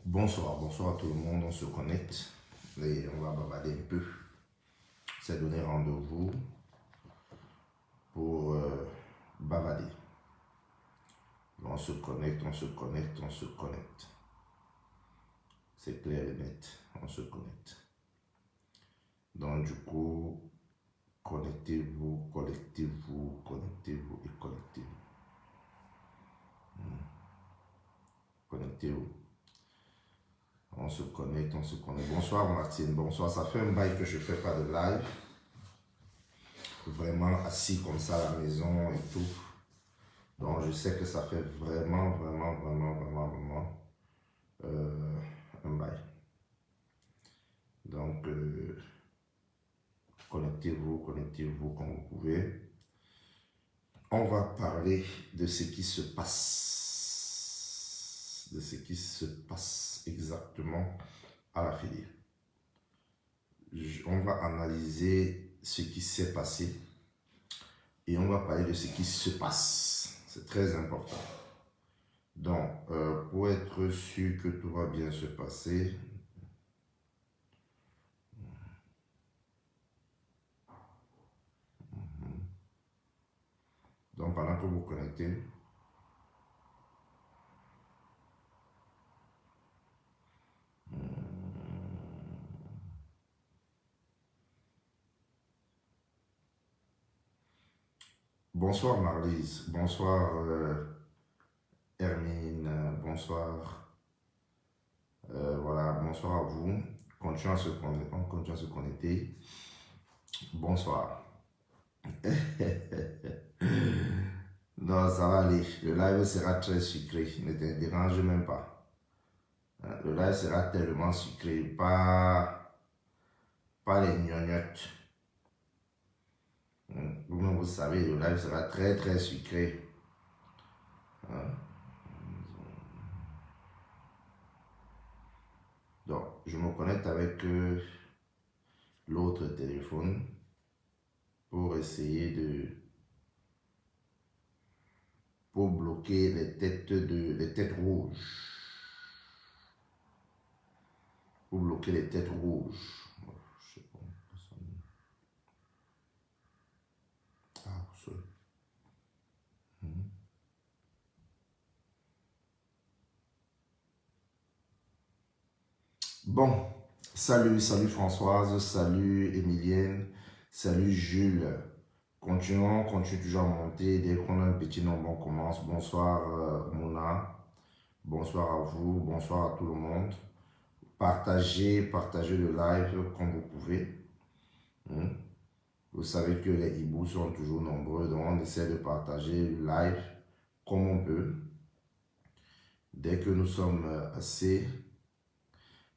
Bonsoir, bonsoir à tout le monde, on se connecte et on va bavarder un peu. C'est donner rendez-vous pour bavader. On se connecte, on se connecte, on se connecte. C'est clair et net, on se connecte. Donc du coup, connectez-vous, connectez-vous, connectez-vous et connectez-vous. Connectez-vous. On se connecte, on se connecte. Bonsoir Martine, bonsoir. Ça fait un bail que je ne fais pas de live. Vraiment assis comme ça à la maison et tout. Donc je sais que ça fait vraiment un bail. Donc connectez-vous comme vous pouvez. On va parler de ce qui se passe. De ce qui se passe exactement à la filière. On va analyser ce qui s'est passé et on va parler de ce qui se passe. C'est très important. Donc, pour être sûr que tout va bien se passer, donc pendant que vous connectez, bonsoir Marlise, bonsoir Hermine, bonsoir, voilà, bonsoir à vous. Continuez à se connecter, on continue à se connecter. Bonsoir. Non, ça va aller. Le live sera très sucré. Ne te dérange même pas. Le live sera tellement sucré. Pas les gnognottes. Vous savez, le live sera très sucré. Donc, je me connecte avec l'autre téléphone pour essayer pour bloquer les têtes rouges. Pour bloquer les têtes rouges. Je sais pas. Ah, ça. Bon, salut Françoise, salut Emilienne, salut Jules. Continuons, continue toujours à monter. Dès qu'on a un petit nombre, on commence. Bonsoir Mona, bonsoir à vous, bonsoir à tout le monde. Partagez le live comme vous pouvez. Vous savez que les hiboux sont toujours nombreux, donc on essaie de partager le live comme on peut. Dès que nous sommes assez...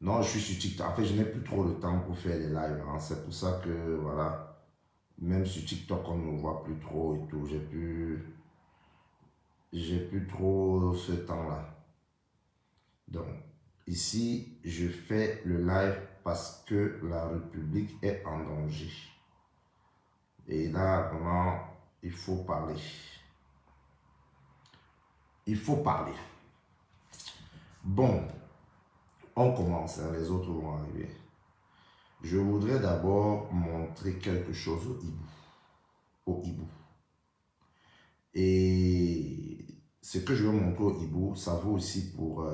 Non, je suis sur TikTok. En fait, je n'ai plus trop le temps pour faire les lives. Hein. C'est pour ça que, voilà, même sur TikTok, on ne me voit plus trop et tout. J'ai plus trop ce temps-là. Donc, ici, je fais le live parce que la République est en danger. Et là, vraiment, il faut parler. Il faut parler. Bon, on commence, hein, les autres vont arriver. Je voudrais d'abord montrer quelque chose au hibou. Et ce que je vais montrer au hibou, ça vaut aussi pour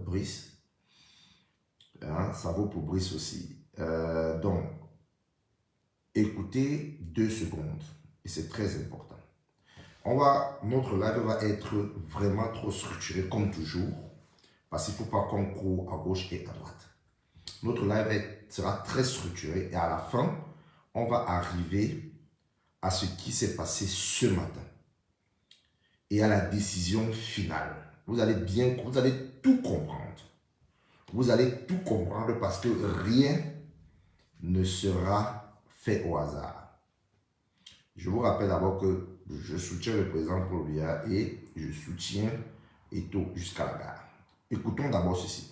Brice. Hein, ça vaut pour Brice aussi. Donc, écoutez 2 secondes. Et c'est très important. Notre live va être vraiment trop structuré comme toujours. Parce qu'il ne faut pas qu'on court à gauche et à droite. Notre live sera très structuré. Et à la fin, on va arriver à ce qui s'est passé ce matin. Et à la décision finale. Vous allez tout comprendre. Vous allez tout comprendre parce que rien ne sera fait au hasard. Je vous rappelle d'abord que je soutiens le président Paul Biya et je soutiens Eto'o jusqu'à la gare. Écoutons d'abord ceci.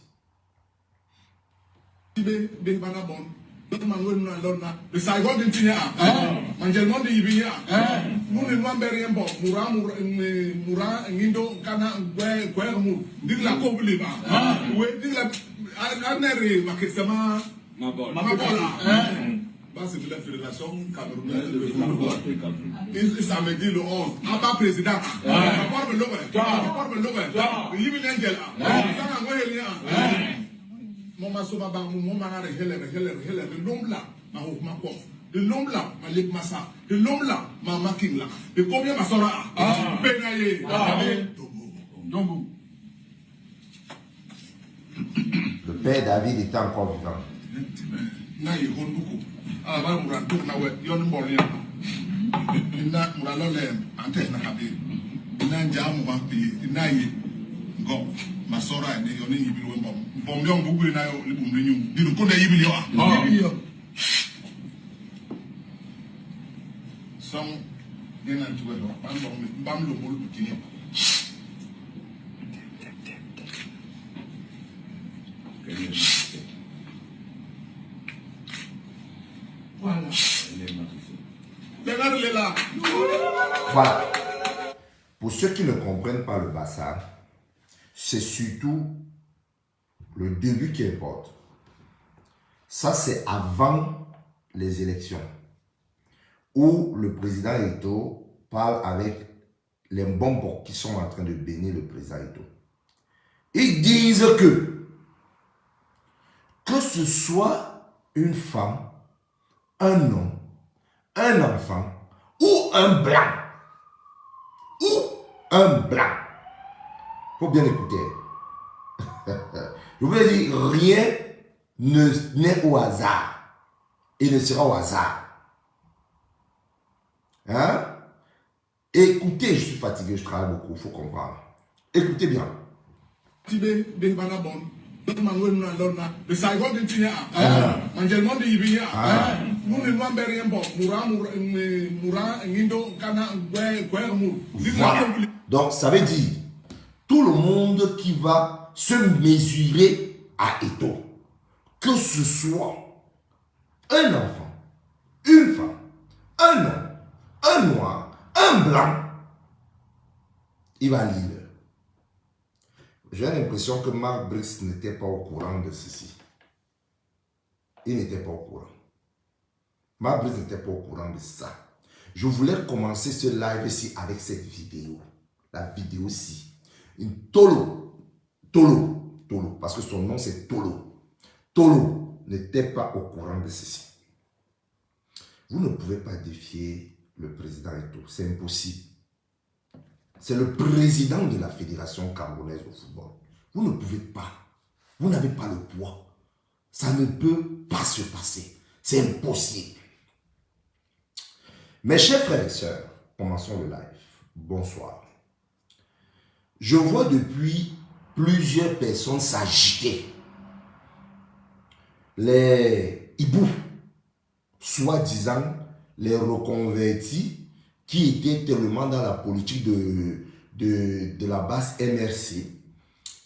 C'est de la Fédération camerounaise de football. Il samedi le 11. Abba président. Le père David était encore vivant. Voilà. Pour ceux qui ne comprennent pas le Bassa, c'est surtout le début qui importe. Ça, c'est avant les élections, où le président Eto'o parle avec les bonbons qui sont en train de bénir le président Eto'o. Ils disent que ce soit une femme, un homme, un enfant ou un blanc, faut bien écouter. Je vous ai dit, rien n'est au hasard et ne sera au hasard. Hein? Écoutez, je suis fatigué, je travaille beaucoup, il faut comprendre. Écoutez bien. Voilà. Donc, ça veut dire tout le monde qui va se mesurer à Eto'o, que ce soit un enfant, une femme, un homme, un noir, un blanc, il va lire. J'ai l'impression que Mark Briggs n'était pas au courant de ceci. Il n'était pas au courant. Mark Briggs n'était pas au courant de ça. Je voulais commencer ce live-ci avec cette vidéo. La vidéo-ci. Une Tolo, parce que son nom c'est Tolo. Tolo n'était pas au courant de ceci. Vous ne pouvez pas défier le président Eto'o, c'est impossible. C'est le président de la Fédération camerounaise au football. Vous ne pouvez pas. Vous n'avez pas le poids. Ça ne peut pas se passer. C'est impossible. Mes chers frères et sœurs, commençons le live. Bonsoir. Je vois depuis plusieurs personnes s'agiter. Les hiboux, soi-disant les reconvertis, qui étaient tellement dans la politique de la base MRC,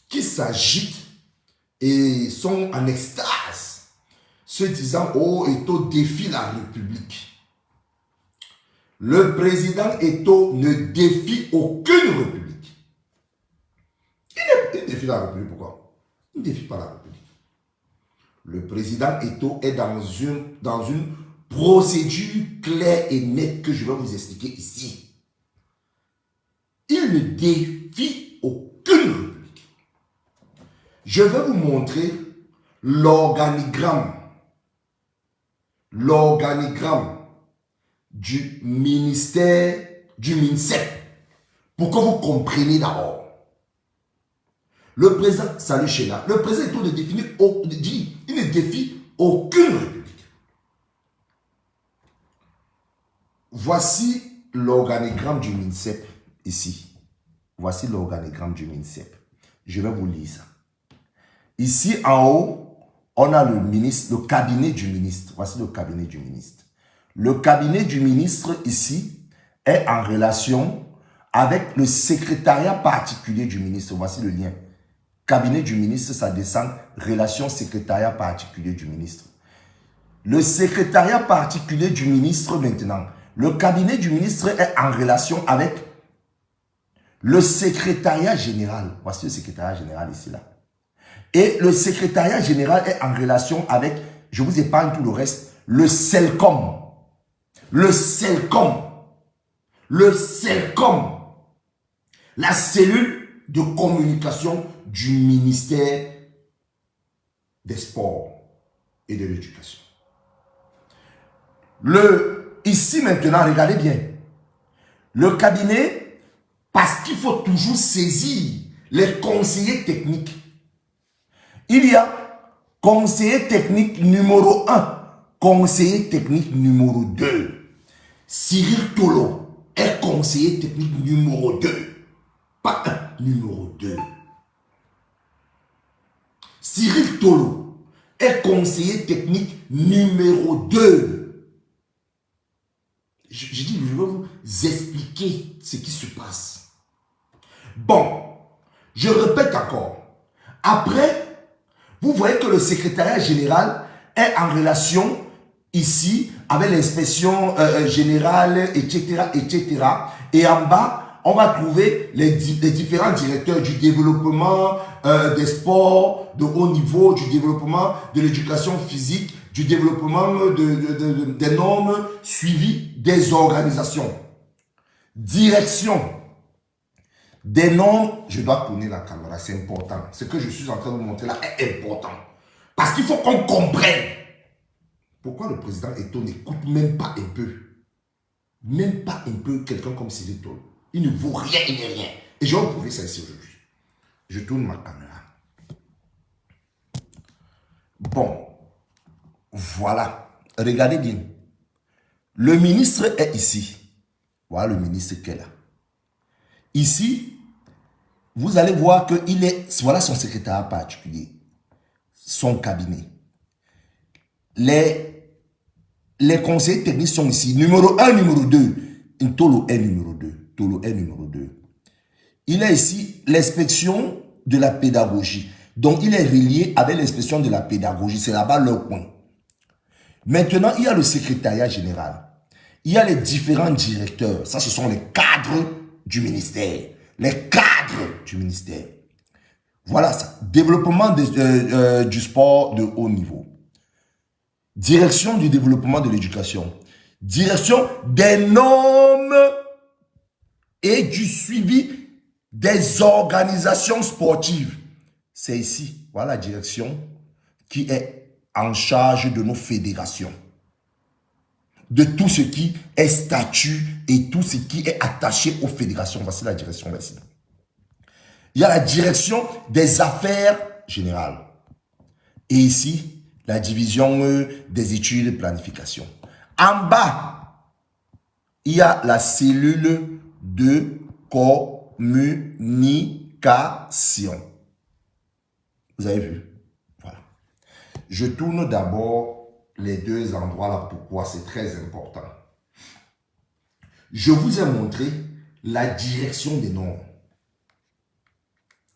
qui s'agitent et sont en extase, se disant « Oh, Eto'o défie la République ». Le président Eto'o ne défie aucune République. Il défie la République, pourquoi? Il ne défie pas la République. Le président Eto'o est dans une procédure claire et nette que je vais vous expliquer ici. Il ne défie aucune république. Je vais vous montrer l'organigramme du ministère, du MINSEP, pour que vous compreniez d'abord. Le président, salut Sheila, le président Eto'o il ne défie aucune république. Voici l'organigramme du MINSEP ici. Voici l'organigramme du MINSEP. Je vais vous lire ça. Ici en haut, on a le ministre, le cabinet du ministre. Voici le cabinet du ministre. Le cabinet du ministre ici est en relation avec le secrétariat particulier du ministre. Voici le lien. Cabinet du ministre, ça descend, relation secrétariat particulier du ministre. Le secrétariat particulier du ministre maintenant. Le cabinet du ministre est en relation avec le secrétariat général. Voici le secrétariat général ici, là. Et le secrétariat général est en relation avec, je vous épargne tout le reste, le CELCOM. Le CELCOM. Le CELCOM. La cellule de communication du ministère des Sports et de l'Éducation. Ici maintenant, regardez bien. Le cabinet, parce qu'il faut toujours saisir les conseillers techniques. Il y a conseiller technique numéro 1, conseiller technique numéro 2. Cyril Tolo est conseiller technique numéro 2. Pas 1, numéro 2. Cyril Tolo est conseiller technique numéro 2. Je dis, je vais vous expliquer ce qui se passe. Bon, je répète encore. Après, vous voyez que le secrétariat général est en relation ici avec l'inspection générale, etc., etc. Et en bas, on va trouver les différents directeurs du développement des sports de haut niveau, du développement de l'éducation physique, du développement des normes suivies des organisations. Direction des normes. Je dois tourner la caméra, c'est important. Ce que je suis en train de vous montrer là est important. Parce qu'il faut qu'on comprenne pourquoi le président Eto'o n'écoute même pas un peu. Même pas un peu quelqu'un comme Cyril Tolo. Il ne vaut rien, il n'est rien. Et je vais vous prouver ça ici aujourd'hui. Je tourne ma caméra. Bon. Voilà. Regardez bien. Le ministre est ici. Voilà le ministre qui est là. Ici, vous allez voir qu'il est... Voilà son secrétariat particulier. Son cabinet. Les conseillers techniques sont ici. Numéro 1, numéro 2. Tolo est numéro 2. Tolo est numéro 2. Il a ici l'inspection de la pédagogie. Donc, il est relié avec l'inspection de la pédagogie. C'est là-bas leur coin. Maintenant, il y a le secrétariat général. Il y a les différents directeurs. Ça, ce sont les cadres du ministère. Les cadres du ministère. Voilà ça. Développement du sport de haut niveau. Direction du développement de l'éducation. Direction des normes et du suivi des organisations sportives. C'est ici. Voilà la direction qui est en charge de nos fédérations. De tout ce qui est statut et tout ce qui est attaché aux fédérations. Voici la direction ici. Il y a la direction des affaires générales. Et ici, la division des études de planification. En bas, il y a la cellule de communication. Vous avez vu? Voilà. Je tourne d'abord les deux endroits là. Pourquoi? C'est très important. Je vous ai montré la direction des normes.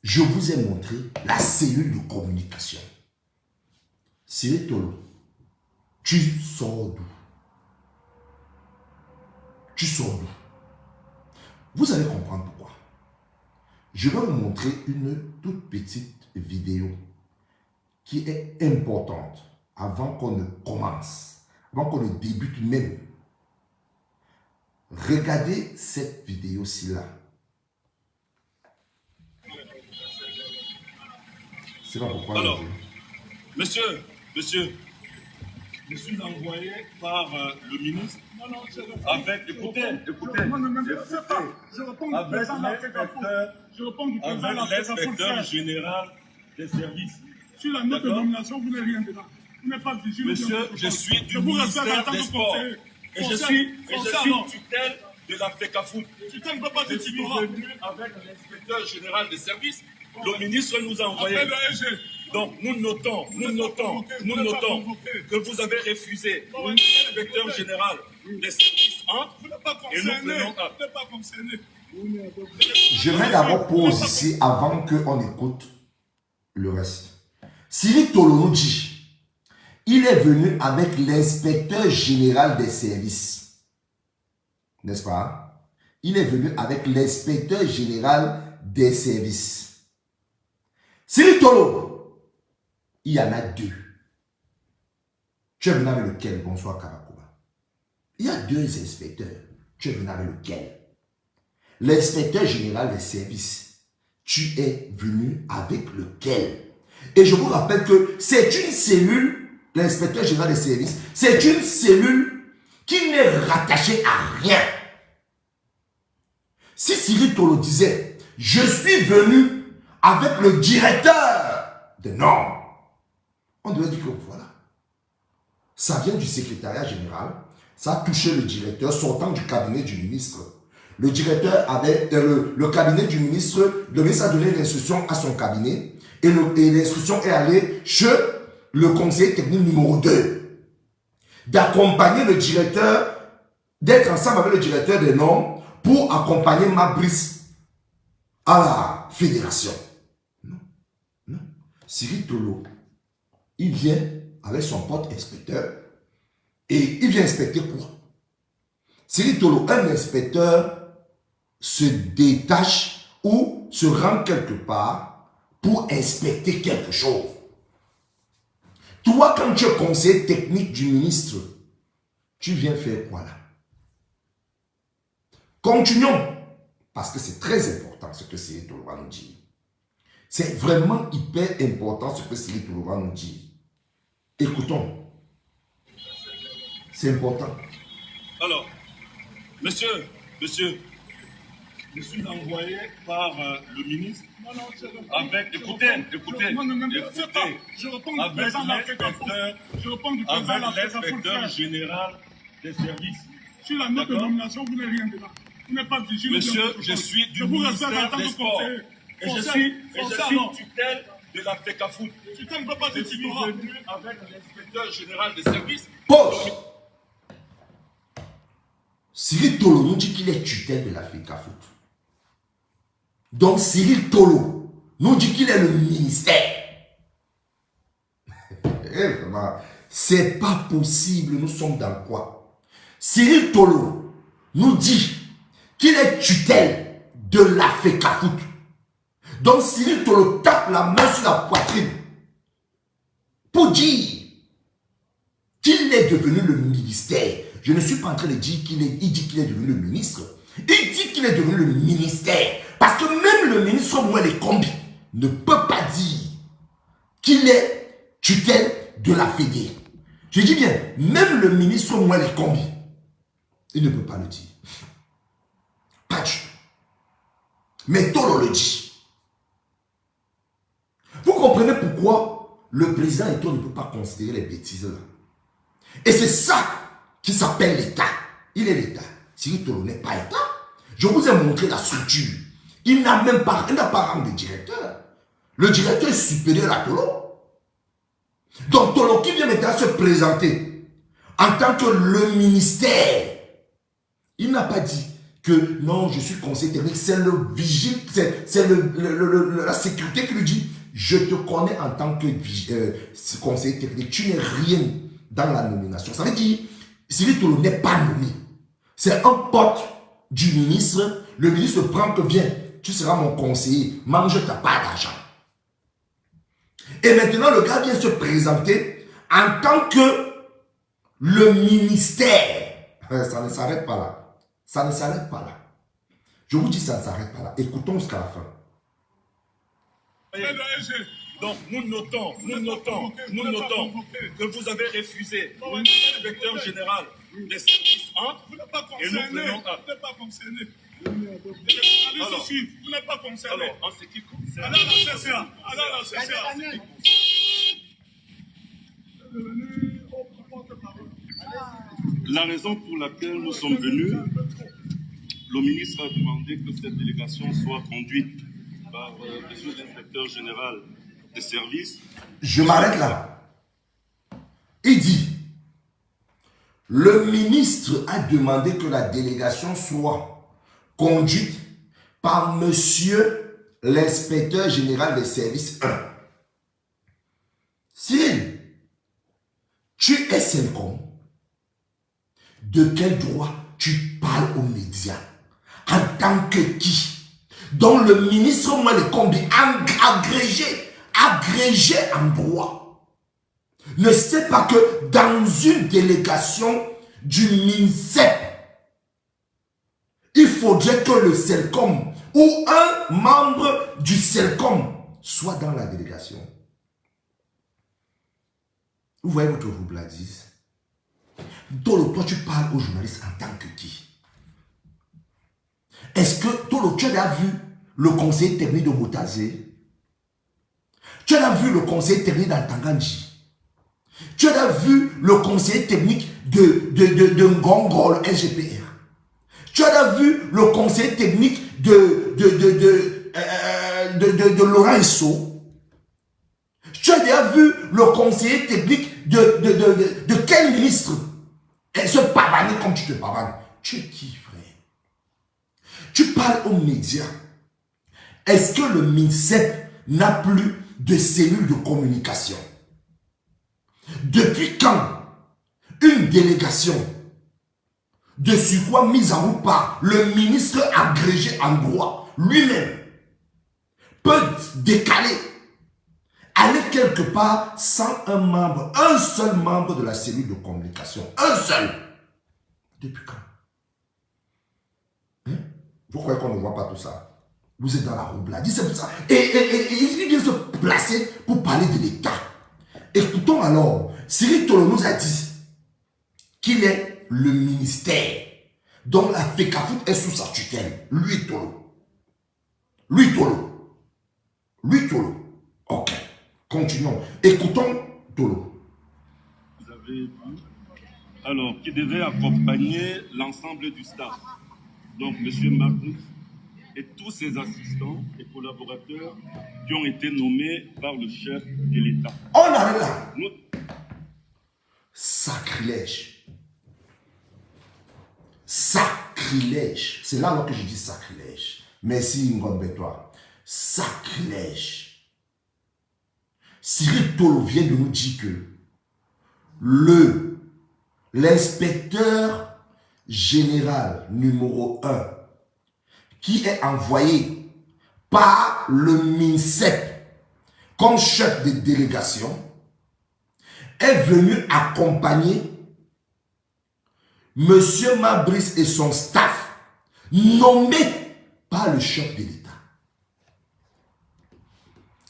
Je vous ai montré la cellule de communication. Cyril Tolo, tu sors d'où? Tu sors d'où? Vous allez comprendre pourquoi. Je vais vous montrer une toute petite vidéo qui est importante avant qu'on ne commence, avant qu'on ne débute même. Regardez cette vidéo-ci là. C'est pas pourquoi. Alors, monsieur, je suis envoyé par le ministre avec, écoutez, avec l'inspecteur général des services. Sur la note de nomination, vous n'avez rien dedans. Vous n'êtes pas vigilant. Monsieur, je suis du ministère des Sports et je suis tutelle de la FECAFOOT. Je suis venu avec l'inspecteur général des services. Le ministre nous a envoyé. Donc nous notons que vous avez refusé l'inspecteur général des services 1 et nous prenons acte. Je mets d'abord pause ici avant qu'on écoute le reste. Cyril Tolo nous dit, il est venu avec l'inspecteur général des services. N'est-ce pas? Il est venu avec l'inspecteur général des services. Cyril Tolo, il y en a deux. Tu es venu avec lequel? Bonsoir Karakoba. Il y a deux inspecteurs. Tu es venu avec lequel? L'inspecteur général des services. Tu es venu avec lequel? Et je vous rappelle que c'est une cellule, l'inspecteur général des services, c'est une cellule qui n'est rattachée à rien. Si Cyril Tolo disait, je suis venu avec le directeur des normes, on devait dire que voilà, ça vient du secrétariat général, ça a touché le directeur sortant du cabinet du ministre. Le directeur avait, le cabinet du ministre, le ministre a donné l'instruction à son cabinet et l'instruction est allée chez le conseiller technique numéro 2 d'accompagner le directeur, d'être ensemble avec le directeur des normes pour accompagner Mabrice à la fédération. Non, non. Cyril Tolo, il vient avec son pote inspecteur et il vient inspecter quoi? Cyril Tolo, un inspecteur se détache ou se rend quelque part pour inspecter quelque chose. Toi, quand tu es conseiller technique du ministre, tu viens faire quoi là? Continuons, parce que c'est très important ce que Cyril Tolo va nous dire. C'est vraiment hyper important ce que Cyril Tolo va nous dire. Écoutons. C'est important. Alors, monsieur, je suis envoyé par le ministre avec, écoutez, Je réponds du président de l'inspecteur général des services. Sur la note de nomination, vous n'avez rien dedans. Vous n'êtes pas vigile. Monsieur, je suis du ministère des Sports. Et je suis tutelle de la FECAFOOT. Tu ne peux pas Je dire suis tu venu avec l'inspecteur général des services. Pause. Cyril Tolo nous dit qu'il est tutelle de la FECAFOOT. Donc Cyril Tolo nous dit qu'il est le ministère. C'est pas possible, nous sommes dans quoi? Cyril Tolo nous dit qu'il est tutelle de la FECAFOOT. Donc Cyril Tolo tape la main sur la poitrine pour dire qu'il est devenu le ministère. Je ne suis pas en train de dire il dit qu'il est devenu le ministre. Il dit qu'il est devenu le ministère. Parce que même le ministre Mouele Kombi ne peut pas dire qu'il est tutelle de la Fédé. Je dis bien, même le ministre Mouele Kombi, il ne peut pas le dire. Pas du tout. Mais Tolo le dit. Vous comprenez pourquoi le président Eto ne peut pas considérer les bêtises là. Et c'est ça qui s'appelle l'État. Il est l'État. Cyril Tolo n'est pas État. Je vous ai montré la structure. Il n'a même pas, il n'a pas rang de directeur. Le directeur est supérieur à Tolo. Donc Tolo qui vient maintenant se présenter en tant que le ministère, il n'a pas dit que non, je suis conseiller technique. C'est le vigile, c'est la sécurité qui lui dit, je te connais en tant que conseiller technique. Tu n'es rien dans la nomination. Ça veut dire, Cyril Tolo n'est pas nommé. C'est un pote du ministre. Le ministre prend que viens, tu seras mon conseiller, mange ta part d'argent. Et maintenant, le gars vient se présenter en tant que le ministère. Ça ne s'arrête pas là. Ça ne s'arrête pas là. Je vous dis, ça ne s'arrête pas là. Écoutons jusqu'à la fin. Donc nous notons que vous avez refusé l'inspecteur général des services 1 et nous prenons acte. Vous n'êtes pas concerné. Vous n'êtes pas concerné. Alors, en ce qui concerne... Allez à la CCA. Allez à la CCA. La raison pour laquelle nous sommes venus, le ministre a demandé que cette délégation soit conduite par monsieur l'inspecteur général des services. Je m'arrête là. Il dit, le ministre a demandé que la délégation soit conduite par monsieur l'inspecteur général des services 1. Cyril, tu es Selcom. De quel droit tu parles aux médias? En tant que qui? Dont le ministre Moelle Kombi, agrégé en droit, ne sait pas que dans une délégation du MINSEP, il faudrait que le Selcom ou un membre du Selcom soit dans la délégation. Vous voyez votre roubladise? Tolo, toi tu parles aux journalistes en tant que qui? Est-ce que Tolo, tu as vu le conseiller technique de Moutazé? Tu as vu le conseiller technique d'Antanganji? Tu as vu le conseiller technique de Ngongol SGPR? Tu as vu le conseiller technique de Laurent Esso? Tu as déjà vu le conseiller technique de quel ministre? Et se pavaner comme tu te pavanes. Tu es qui, frère? Tu parles aux médias. Est-ce que le MINSEP n'a plus de cellules de communication? Depuis quand une délégation de surcroît mise en route par le ministre agrégé en droit lui-même peut décaler, aller quelque part sans un membre, un seul membre de la cellule de communication? Un seul. Depuis quand? Hein? Vous croyez qu'on ne voit pas tout ça? Vous êtes dans la roubladie, c'est pour ça. Et il vient se placer pour parler de l'État. Écoutons alors, Cyril Tolo nous a dit qu'il est le ministère dont la FECAFOOT est sous sa tutelle. Lui Tolo. Ok, continuons. Écoutons Tolo. Vous avez vu? Alors, qui devait accompagner l'ensemble du staff. Donc, M. Marcus et tous ses assistants et collaborateurs qui ont été nommés par le chef de l'État. On arrive là. Nous... Sacrilège. Sacrilège. C'est là que je dis sacrilège. Merci Ngombe-toi. Sacrilège. Cyril Tolo vient de nous dire que l'inspecteur général numéro 1 qui est envoyé par le MINSEP comme chef de délégation est venu accompagner M. Mabrice et son staff nommés par le chef de l'État.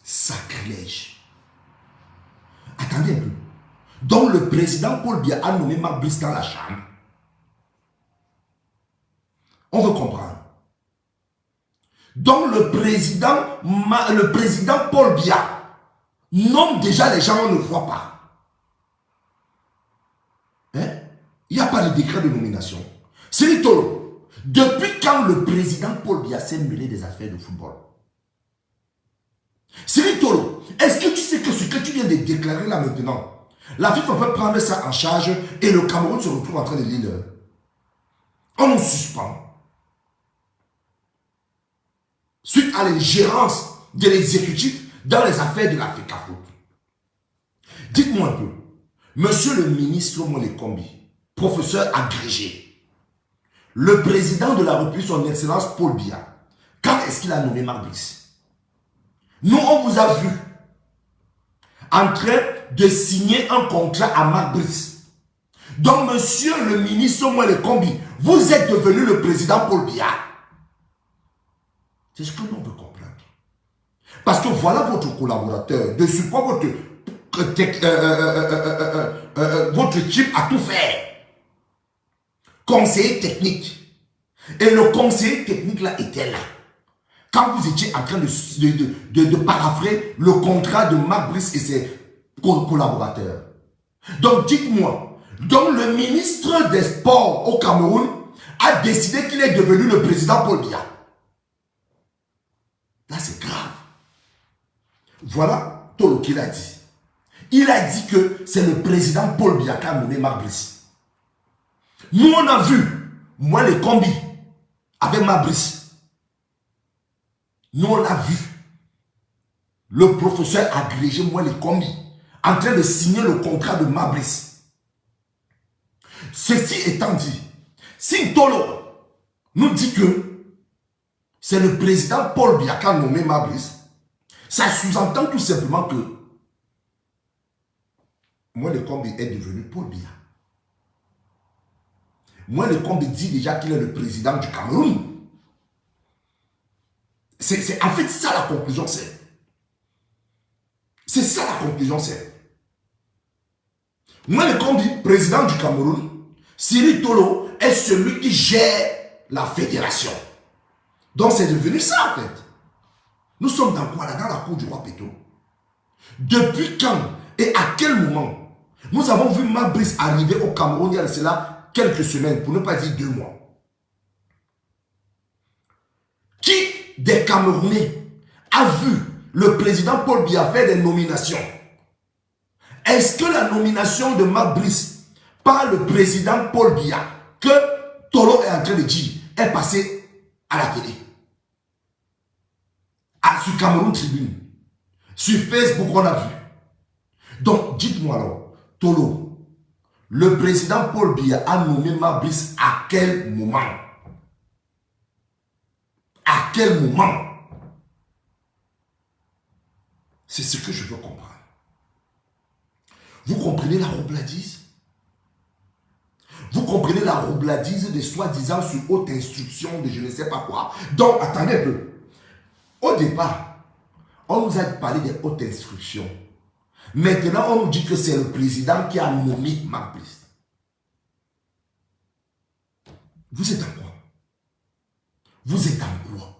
Sacrilège. Attendez un peu. Donc le président Paul Biya a nommé Mabrice dans la chambre. On veut comprendre. Donc le président Paul Biya nomme déjà les gens, on ne voit pas. Hein? Il n'y a pas de décret de nomination. Cyril Tolo, depuis quand le président Paul Biya s'est mêlé des affaires de football? Cyril Tolo, est-ce que tu sais que ce que tu viens de déclarer là maintenant, la FIFA peut prendre ça en charge et le Cameroun se retrouve en train de lire. On nous suspend. Suite à l'ingérence de l'exécutif dans les affaires de la FECAFOOT. Dites-moi un peu, monsieur le ministre Moelle Kombi, professeur agrégé, le président de la République, son excellence Paul Biya, quand est-ce qu'il a nommé Mabrice? Nous, on vous a vu en train de signer un contrat à Mabrice. Donc, monsieur le ministre Moelle Kombi, vous êtes devenu le président Paul Biya. C'est ce que l'on veut comprendre. Parce que voilà votre collaborateur, de support votre équipe a tout fait. Conseiller technique. Et le conseiller technique là était là. Quand vous étiez en train de paraphrer le contrat de Mabrice et ses collaborateurs. Donc dites-moi, donc le ministre des Sports au Cameroun a décidé qu'il est devenu le président Paul Biya. Là, c'est grave. Voilà Tolo qu'il a dit. Il a dit que c'est le président Paul Biya qui a nommé Marc Brice. Nous, on a vu, moi, les combis avec Marc Brice. Nous, on a vu le professeur agrégé, moi, les combis, en train de signer le contrat de Marc Brice. Ceci étant dit, si Tolo nous dit que c'est le président Paul Biya qui a nommé Marc Brice, ça sous-entend tout simplement que moi, le combi est devenu Paul Biya. Moi, le combi dit déjà qu'il est le président du Cameroun. C'est en fait ça la conclusion, c'est. C'est ça la conclusion, c'est. Moi, le combi président du Cameroun, Cyril Tolo est celui qui gère la fédération. Donc, c'est devenu ça, en fait. Nous sommes dans quoi là? Dans la cour du roi Péto. Depuis quand et à quel moment nous avons vu Marc Brice arriver au Cameroun il y a cela quelques semaines, pour ne pas dire 2 mois. Qui des Camerounais a vu le président Paul Biya faire des nominations? Est-ce que la nomination de Marc Brice par le président Paul Biya, que Tolo est en train de dire, est passée à la télé? Sur Cameroun Tribune, sur Facebook, on a vu. Donc, dites-moi alors, Tolo, le président Paul Biya a nommé Marc Brice à quel moment? À quel moment? C'est ce que je veux comprendre. Vous comprenez la roubladise? Vous comprenez la roubladise des soi-disant sur haute instruction de je ne sais pas quoi. Donc, attendez un peu. Au départ, on nous a parlé des hautes instructions. Maintenant, on nous dit que c'est le président qui a nommé Marc Brice. Vous êtes en quoi? Vous êtes en quoi?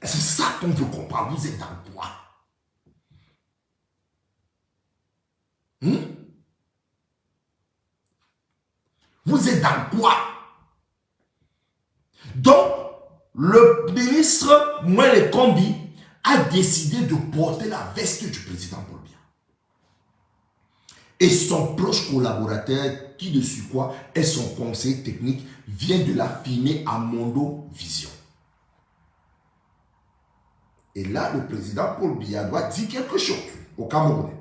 C'est ça qu'on veut comprendre. Vous êtes en quoi? Vous êtes dans quoi? Donc, le ministre Moelle Kombi a décidé de porter la veste du président Paul Biya. Et son proche collaborateur, qui de surcroît est son conseiller technique, vient de l'affirmer à Mondo Vision. Et là, le président Paul Biya doit dire quelque chose aux Camerounais.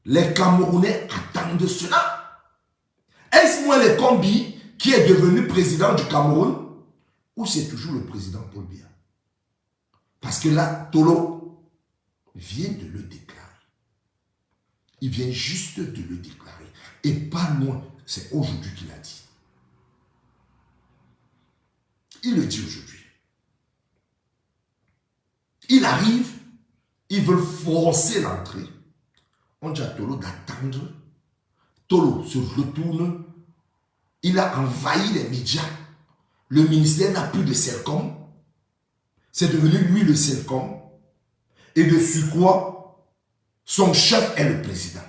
Les Camerounais attendent cela. Est-ce Moelle Kombi qui est devenu président du Cameroun ou c'est toujours le président Paul Biya? Parce que là, Tolo vient de le déclarer. Il vient juste de le déclarer. Et pas loin, c'est aujourd'hui qu'il a dit. Il le dit aujourd'hui. Il arrive, ils veulent forcer l'entrée. On dit à Tolo d'attendre. Tolo se retourne. Il a envahi les médias. Le ministère n'a plus de CELCOM. C'est devenu lui le CELCOM. Et de surcroît, son chef est le président.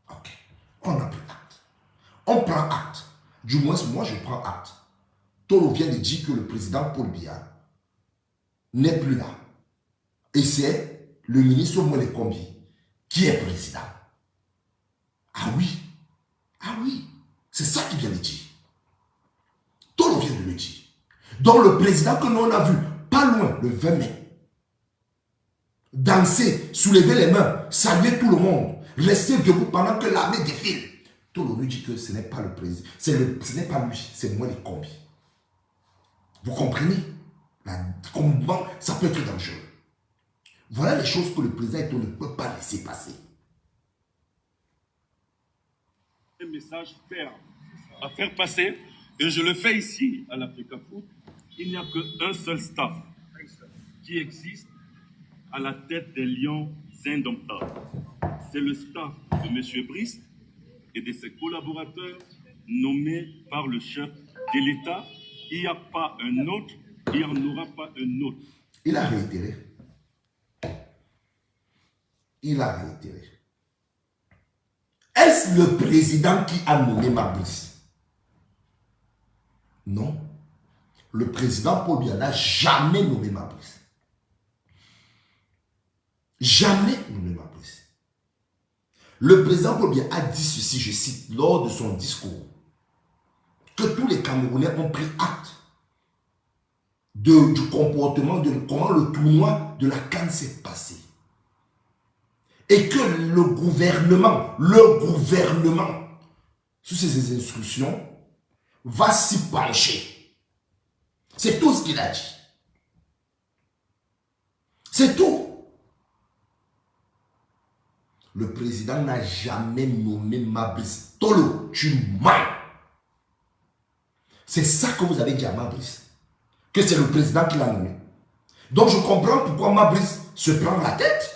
Ok. On a pris acte. On prend acte. Du moins, moi, je prends acte. Tolo vient de dire que le président Paul Biya n'est plus là. Et c'est le ministre Moelle Kombi qui est président. Ah oui. Ah oui. C'est ça qu'il vient de dire. Tolo vient de le dire. Donc le président que nous on a vu, pas loin, le 20 mai, danser, soulever les mains, saluer tout le monde, rester debout pendant que l'armée défile. Tolo lui dit que ce n'est pas le président, ce n'est pas lui, c'est Moelle Kombi. Vous comprenez comment ça peut être dangereux? Voilà les choses que le président ne peut pas laisser passer. Un message ferme à faire passer, et je le fais ici à l'Africa Foot. Il n'y a qu'un seul staff qui existe à la tête des Lions indomptables. C'est le staff de M. Brice et de ses collaborateurs nommés par le chef de l'État. Il n'y a pas un autre, il n'y en aura pas un autre. Il a réitéré. Il a réitéré. Est-ce le président qui a nommé Marc Brice? Non. Le président Paul Biya n'a jamais nommé Marc Brice. Jamais nommé Mabrice. Le président Paul Biya a dit ceci, je cite, lors de son discours, que tous les Camerounais ont pris acte du comportement, de comment le tournoi de la CAN s'est passé. Et que le gouvernement, sous ses instructions, va s'y pencher. C'est tout ce qu'il a dit. C'est tout. Le président n'a jamais nommé Mabrice. Tolo, tu mens. C'est ça que vous avez dit à Mabrice. Que c'est le président qui l'a nommé. Donc je comprends pourquoi Mabrice se prend la tête.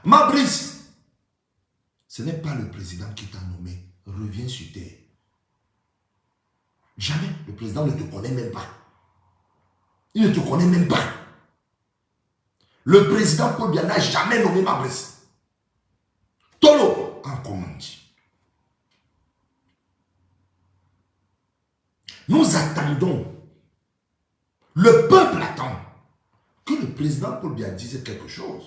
Mabrice, ce n'est pas le président qui t'a nommé. Reviens sur terre. Jamais. Le président ne te connaît même pas. Il ne te connaît même pas. Le président Paul Biya n'a jamais nommé Mabrice. Tolo, en commande. Nous attendons, le peuple attend que le président Paul Biya dise quelque chose.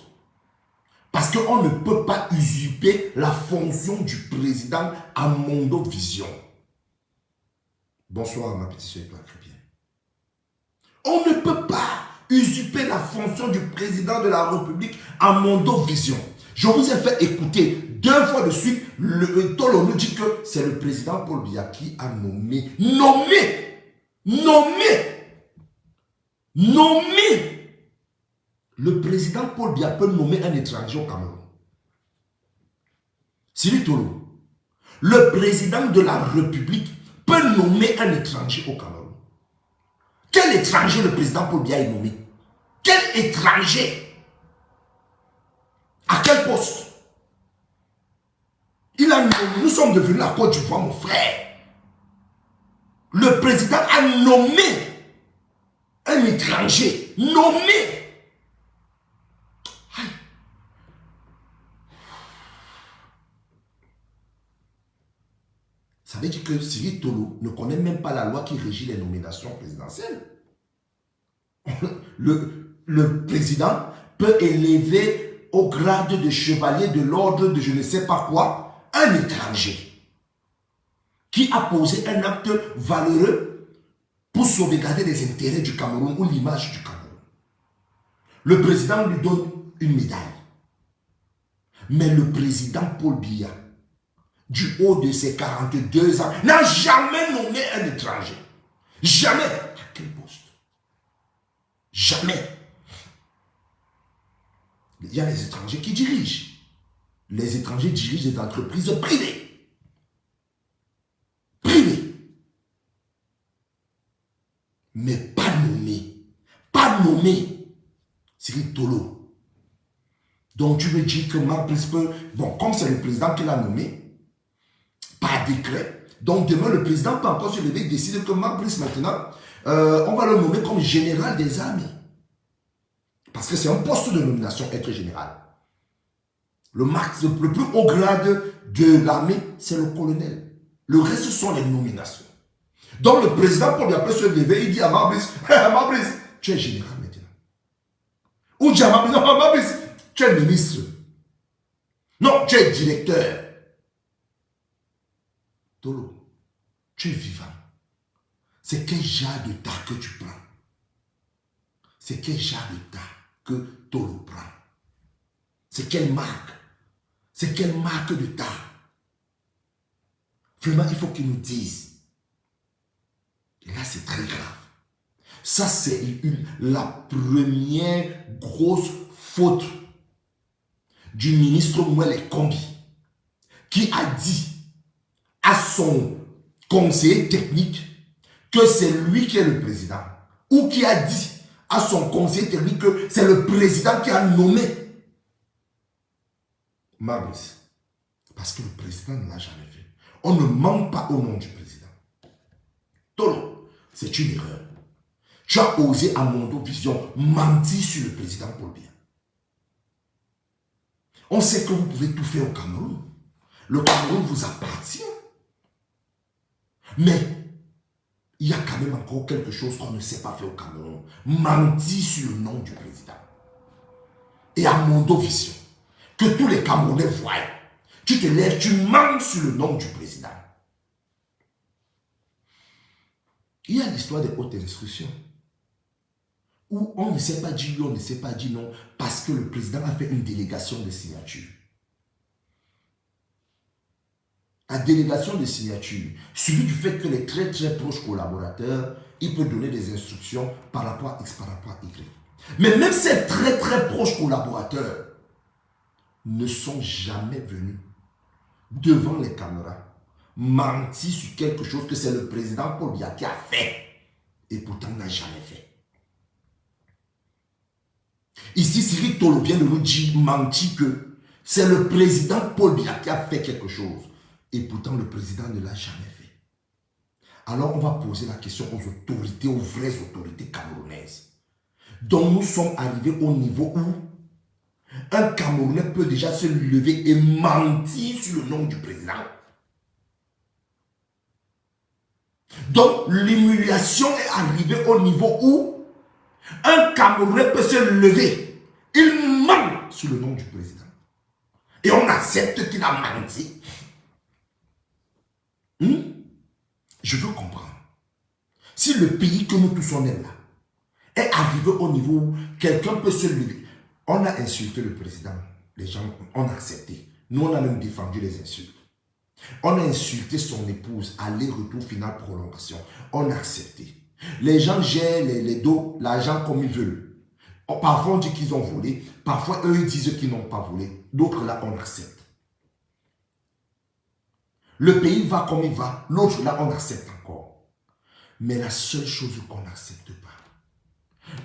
Parce qu'on ne peut pas usurper la fonction du président à Mondo Vision. Bonsoir ma petite soeur chrétienne. On ne peut pas usurper la fonction du président de la République à Mondo Vision. Je vous ai fait écouter 2 fois de suite, le Tolo nous dit que c'est le président Paul Biya qui a nommé le président Paul Biya peut nommer un étranger au Cameroun. Sylvie Tolo, le président de la République peut nommer un étranger au Cameroun. Quel étranger le président Paul Biya est nommé? Quel étranger? À quel poste? Nous sommes devenus la Côte d'Ivoire, mon frère. Le président a nommé un étranger. Nommé. Aïe. Ça veut dire que Cyril Tolo ne connaît même pas la loi qui régit les nominations présidentielles. Le président peut élever au grade de chevalier de l'ordre de je ne sais pas quoi un étranger qui a posé un acte valeureux pour sauvegarder les intérêts du Cameroun ou l'image du Cameroun. Le président lui donne une médaille. Mais le président Paul Biya, du haut de ses 42 ans, n'a jamais nommé un étranger. Jamais. À quel poste? Jamais. Il y a les étrangers qui dirigent. Les étrangers dirigent des entreprises privées. Privées. Mais pas nommé. Pas nommé. C'est Tolo. Donc tu me dis que Mabrice peut... Bon, comme c'est le président qui l'a nommé, par décret, donc demain le président peut encore se lever et décider que Mabrice maintenant, on va le nommer comme général des armées. Parce que c'est un poste de nomination, être général. Le plus haut grade de l'armée, c'est le colonel. Le reste sont les nominations. Donc le président Paul Biya peut se lever, il dit à Mabrice, Mabrice, tu es général maintenant. Ou dit à Mabrice, non, Mabrice, tu es ministre. Non, tu es directeur. Tolo, tu es vivant. C'est quel genre de tas que tu prends? C'est quel genre de tas que Tolo prend? C'est quelle marque? C'est quelle marque de tas? Vraiment, il faut qu'ils nous disent. Et là, c'est très grave. Ça, c'est la première grosse faute du ministre Mwele Kombi, qui a dit à son conseiller technique que c'est lui qui est le président, ou qui a dit à son conseiller technique que c'est le président qui a nommé Mabrice. Parce que le président ne l'a jamais fait. On ne ment pas au nom du président. Tolo, c'est une erreur. Tu as osé à Mondo Vision mentir sur le président Paul Biya. On sait que vous pouvez tout faire au Cameroun. Le Cameroun vous appartient. Mais il y a quand même encore quelque chose qu'on ne sait pas faire au Cameroun. Mentir sur le nom du président. Et à Mondo Vision. que tous les Camerounais voient. Tu te lèves, tu mens sur le nom du président. Il y a l'histoire des hautes instructions où on ne sait pas dire oui, on ne sait pas dire non parce que le président a fait une délégation de signature. La délégation de signature, celui du fait que les très très proches collaborateurs, il peut donner des instructions par rapport à X, par rapport à Y. Mais même ces très très proches collaborateurs ne sont jamais venus devant les caméras mentir sur quelque chose que c'est le président Paul Biya qui a fait et pourtant n'a jamais fait. Ici, Cyril Tolo vient de nous dire, mentir que c'est le président Paul Biya qui a fait quelque chose et pourtant le président ne l'a jamais fait. Alors on va poser la question aux autorités, aux vraies autorités camerounaises. Donc nous sommes arrivés au niveau où un Camerounais peut déjà se lever et mentir sur le nom du président. Donc l'humiliation est arrivée au niveau où un Camerounais peut se lever. Il ment sur le nom du président. Et on accepte qu'il a menti. Je veux comprendre. Si le pays que nous tous on est là est arrivé au niveau où quelqu'un peut se lever. On a insulté le président. Les gens ont accepté. Nous, on a même défendu les insultes. On a insulté son épouse, aller-retour, finale, prolongation. On a accepté. Les gens gèrent les dos, l'argent comme ils veulent. Parfois, on dit qu'ils ont volé. Parfois, eux, ils disent qu'ils n'ont pas volé. D'autres, là, on accepte. Le pays va comme il va. L'autre, là, on accepte encore. Mais la seule chose qu'on n'accepte pas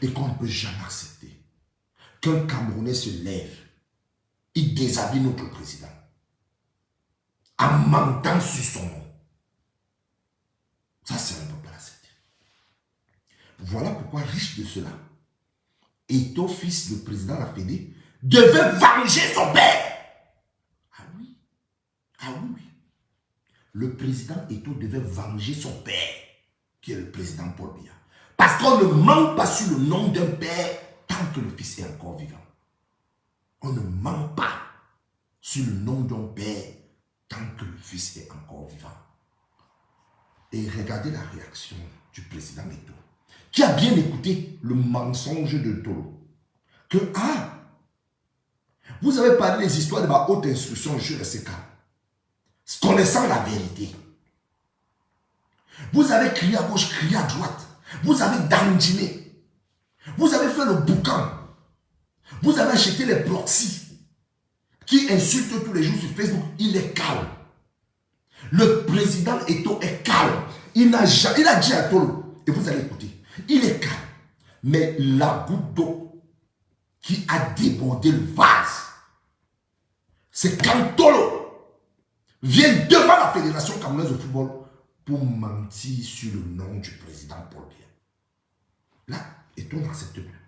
et qu'on ne peut jamais accepter, qu'un Camerounais se lève, il déshabille notre président en mentant sur son nom. Ça, c'est un peu pas accepté. Voilà pourquoi, riche de cela, Eto'o, fils du président de la Fédé, devait venger son père. Ah oui. Ah oui, oui. Le président Eto'o devait venger son père, qui est le président Paul Biya. Parce qu'on ne ment pas sur le nom d'un père tant que le fils est encore vivant. On ne ment pas sur le nom d'un père tant que le fils est encore vivant. Et regardez la réaction du président Eto'o, qui a bien écouté le mensonge de Tolo. Que, vous avez parlé des histoires de ma haute instruction, je reste calme. Connaissant la vérité. Vous avez crié à gauche, crié à droite. Vous avez dandiné. Vous avez fait le boucan. Vous avez acheté les proxys qui insultent tous les jours sur Facebook. Il est calme. Le président Eto'o est calme. Il a dit à Tolo, et vous allez écouter, il est calme. Mais la goutte d'eau qui a débordé le vase, c'est quand Tolo vient devant la Fédération camerounaise de football pour mentir sur le nom du président Paul Biya. Là, Eto'o n'accepte plus.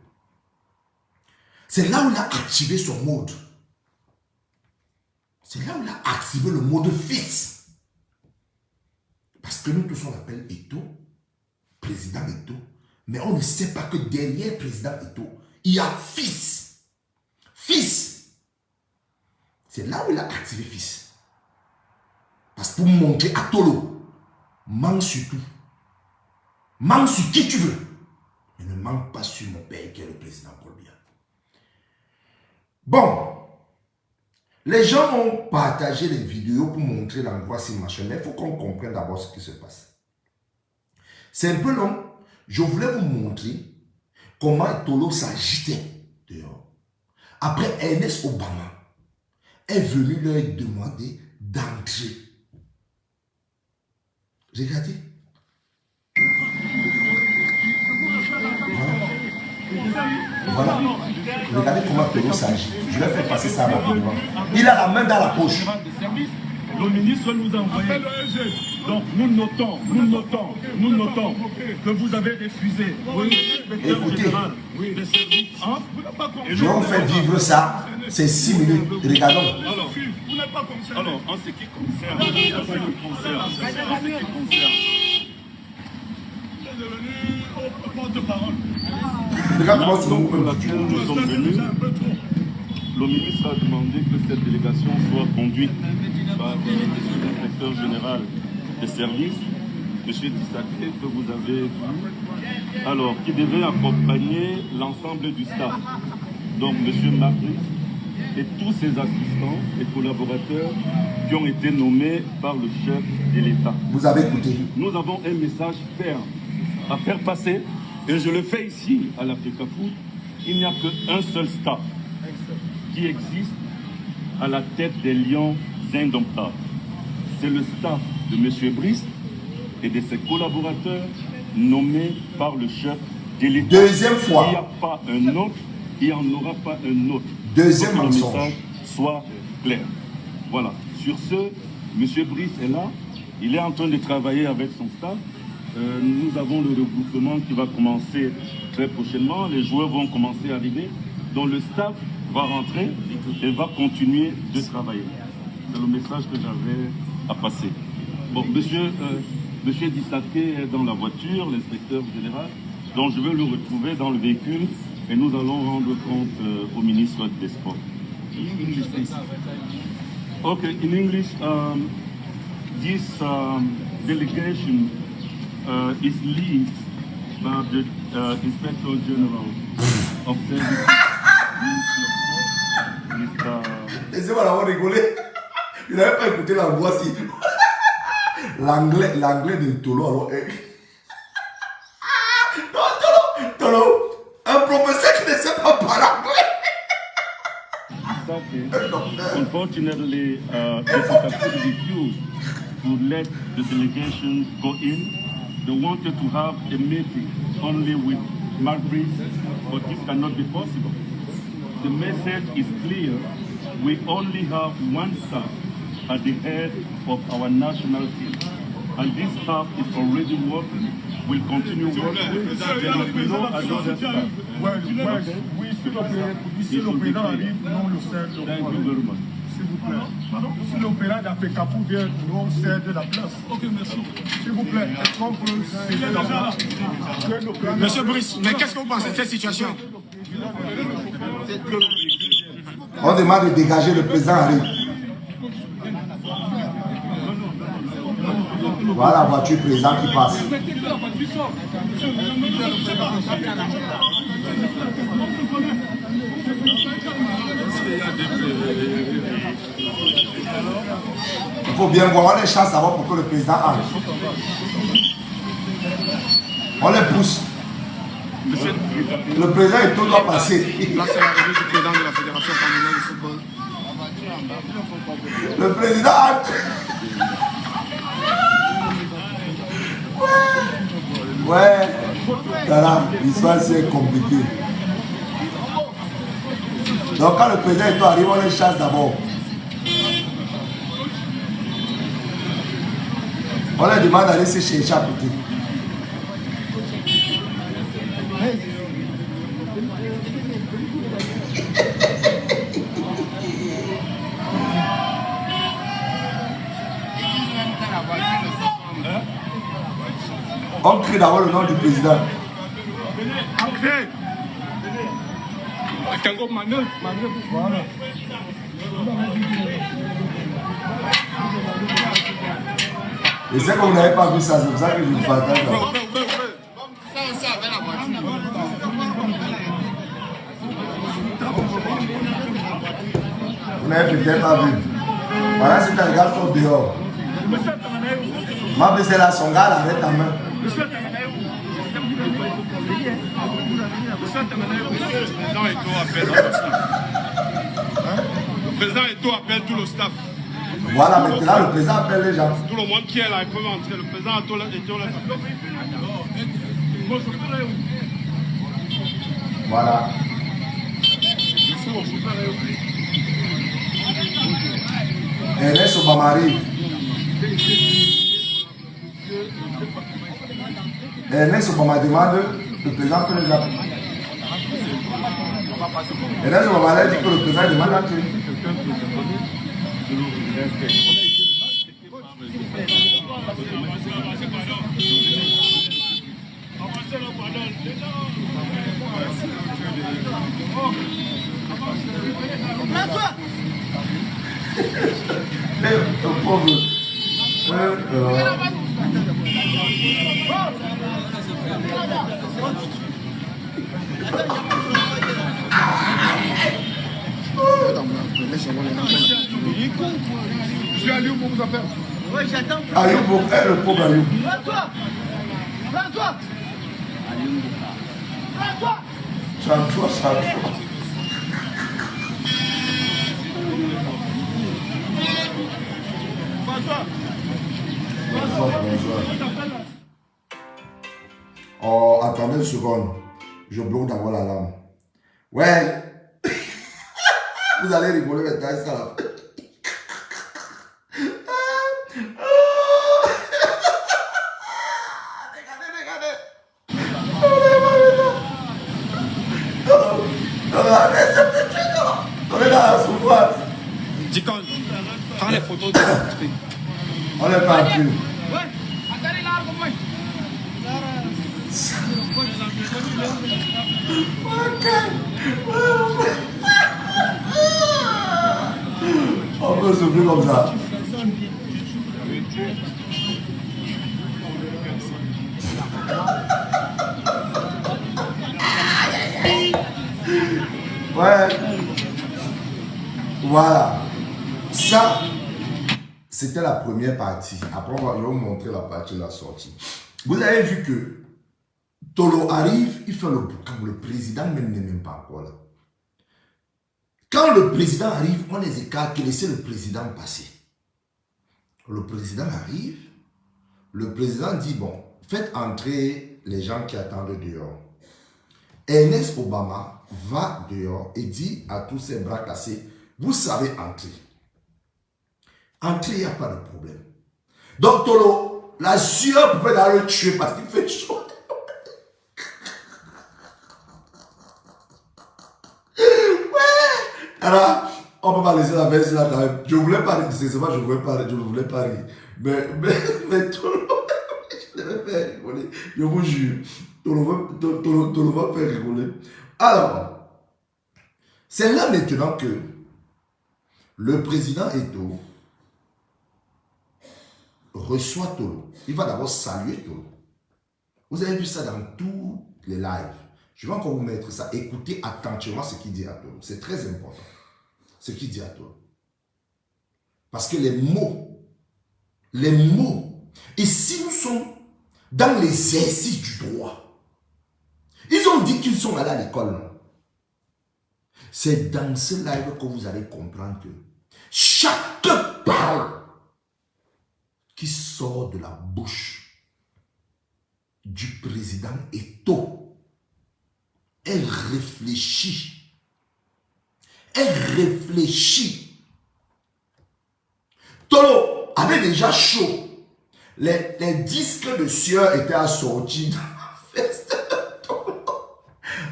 C'est là où il a activé son mode. C'est là où il a activé le mode fils. Parce que nous tous on l'appelle Eto'o, président Eto'o. Mais on ne sait pas que derrière président Eto'o, il y a fils. Fils. C'est là où il a activé fils. Parce que pour montrer à Tolo, ment sur tout. Ment sur qui tu veux. Mais ne ment pas sur mon père qui est le président Paul Biya. Bon. Les gens ont partagé les vidéos pour montrer l'angoisse et machin. Mais il faut qu'on comprenne d'abord ce qui se passe. C'est un peu long. Je voulais vous montrer comment Tolo s'agitait dehors. Après, Ernest Obama est venu leur demander d'entrer. Regardez. Voilà. Regardez comment Tolo s'agit. Je vais faire passer ça rapidement. Il a la main dans la poche. Le ministre nous a envoyé. Donc nous notons que vous avez refusé. Écoutez, je vais vous faire vivre ça. C'est 6 minutes. Regardons. Alors, en ce qui concerne, Regarde comment c'est nous sommes venus. le ministre a demandé que cette délégation soit conduite par l'inspecteur général des services, M. Tissaké, que vous avez vu, alors, qui devait accompagner l'ensemble du staff. Donc, M. Marcus et tous ses assistants et collaborateurs qui ont été nommés par le chef de l'État. Vous avez écouté. Nous avons un message ferme à faire passer, et je le fais ici à l'Africa Food. Il n'y a qu'un seul staff qui existe à la tête des lions indomptables. C'est le staff de M. Brice et de ses collaborateurs nommés par le chef de l'État. Deuxième fois. Il n'y a pas un autre, il n'y en aura pas un autre. Deuxième Pour que mensonge. le message soit clair. Voilà. Sur ce, M. Brice est là. Il est en train de travailler avec son staff. Nous avons le regroupement qui va commencer très prochainement. Les joueurs vont commencer à arriver. Donc le staff va rentrer et va continuer de travailler. C'est le message que j'avais à passer. Bon, monsieur Tissaké est dans la voiture, l'inspecteur général. Donc je vais le retrouver dans le véhicule et nous allons rendre compte au ministre des Sports. Okay, in English, this delegation is led by the Inspector General of Service, Mr. Laissez-moi l'avoir rigolé. Il n'avait pas écouté la voix si. L'anglais de Tolo. Alors, non, Tolo. Un professeur qui ne sait pas parler anglais. Unfortunately, the Secretary refused to let the delegation go in. They wanted to have a meeting only with Mark Brice, but this cannot be possible. The message is clear. We only have one staff at the head of our national team. And this staff is already working, will continue working. No another staff. Oui, si l'opéra arrive, non le cède. Thank you very much. S'il vous plaît. Si l'opéra d'Africa Food vient, nous on cède la place. Ok, merci. S'il vous plaît, est-ce qu'on peut céder la place? Monsieur Brice, mais qu'est-ce que vous pensez de cette situation? On demande de dégager le président arrive. Voilà la voiture président qui passe. Il faut bien voir, on les chasse avant pour que le président arrive. On les pousse. Le président et tout doit passer. Là, c'est l'arrivée du président de la Fédération camerounaise de football. Le président entre. Ouais, voilà, l'histoire c'est compliqué. Donc quand le président et tout arrive, on les chasse d'abord. On leur demande d'aller se chercher à côté. On crie d'abord le nom du président. Voilà. Et c'est que vous n'avez pas vu ça, c'est pour ça que je vous partage. Vous n'avez peut-être pas vu. Voilà, c'est un gars qui est dehors. Ma c'est là, son gars, arrête ta main. Le président Eto'o appelle tout le staff. Voilà, maintenant le président appelle les gens. Tout le monde qui est là, il peut entrer. Le président Eto'o l'appelle. Voilà. Ernest Obama arrive. Ernest Obama demande, le président peut les appeler. Ernest Obama a dit que le président demande à qui? Je suis allé où pour vous appeler? Oui, j'attends. Ayoub, le pauvre Ayoub. Prends-toi. Prends-toi. Prends-toi. Chante-toi. Bonsoir. Oh, attendez une seconde. Je bloque d'abord la lame. Ouais. Vous allez rigoler maintenant, ça. On est dans la souffrance. Dicon, prends les photos de votre truc. On est parti. Ouais. Attendez là, comme moi. On peut souffrir comme ça. Ouais. Voilà. Ça, c'était la première partie. Après, je vais vous montrer la partie de la sortie. Vous avez vu que Tolo arrive, il fait le boucan. Le président n'est même pas encore là. Quand le président arrive, on les écarte, laissez le président passer. Le président arrive, le président dit, bon, faites entrer les gens qui attendent dehors. Ernest Obama va dehors et dit à tous ses bras cassés, vous savez entrer. Entrer, il n'y a pas de problème. Donc Tolo, la sueur pouvait d'aller le tuer parce qu'il fait chaud. Alors, on ne peut pas laisser la veste là quand même. Je ne voulais pas rire, c'est ça, je ne voulais pas rire. Mais tout le monde, je devais faire rigoler. Je vous jure, tout le monde va faire rigoler. Alors, c'est là maintenant que le président Eto'o reçoit Tolo. Il va d'abord saluer Tolo. Vous avez vu ça dans tous les lives. Je vais encore vous mettre ça. Écoutez attentivement ce qu'il dit à Tolo. C'est très important. Ce qu'il dit à Tolo. Parce que les mots, ici nous sommes dans l'exercice du droit. Ils ont dit qu'ils sont allés à l'école. C'est dans ce live que vous allez comprendre que chaque parole qui sort de la bouche du président Eto'o, elle réfléchit. Elle réfléchit. Tolo avait déjà chaud. Les disques de sueur étaient assortis dans la veste de Tolo.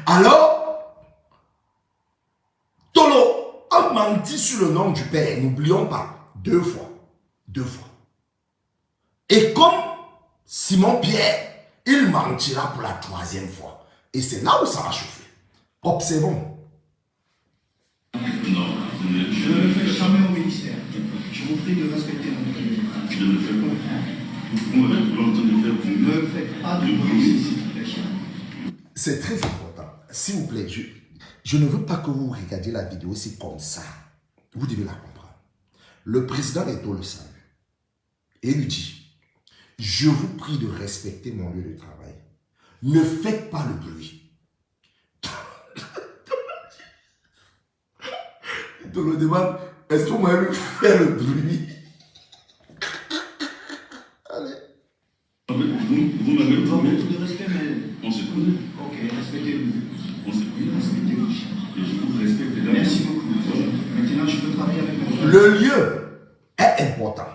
Alors, Tolo a menti sur le nom du père. N'oublions pas. 2 fois. 2 fois. Et comme Simon-Pierre, il mentira pour la 3e fois. Et c'est là où ça va chauffer. Observons. Non, je ne le fais jamais au ministère. Je vous prie de respecter mon prière. Je ne le fais pas. Vous m'avez entendu faire pour Ne faites pas de bruit, s'il vous plaît. C'est très important. S'il vous plaît, je ne veux pas que vous regardiez la vidéo, c'est comme ça. Vous devez la comprendre. Le président Eto'o le salue. Et lui dit, je vous prie de respecter mon lieu de travail. Ne faites pas le bruit. On le demande, est-ce que vous m'avez fait le bruit? Allez. Vous m'avez Tout trouvé. de respect, mais... On se connaît. Ok, respectez-vous. On se connaît. Respectez-vous. Et je vous respecte également. Merci beaucoup. Maintenant, je peux travailler avec vous. Le lieu est important.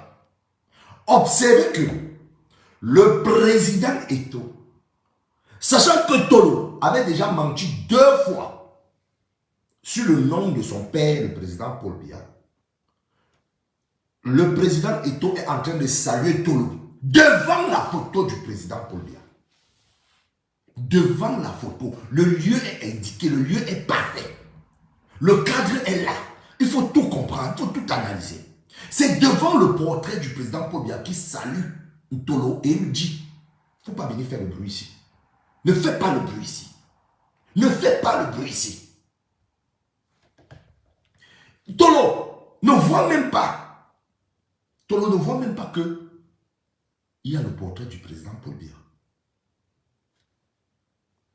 Observez que le président Eto'o, sachant que Tolo avait déjà menti 2 fois sur le nom de son père, le président Paul Biya, le président Eto'o est en train de saluer Tolo devant la photo du président Paul Biya. Devant la photo, le lieu est indiqué, le lieu est parfait. Le cadre est là. Il faut tout comprendre, il faut tout analyser. C'est devant le portrait du président Paul Biya qui salue Tolo et il dit, il ne faut pas venir faire le bruit ici. Ne fais pas le bruit ici. Ne fais pas le bruit ici. Tolo ne voit même pas. Tolo ne voit même pas que il y a le portrait du président Paul Biya.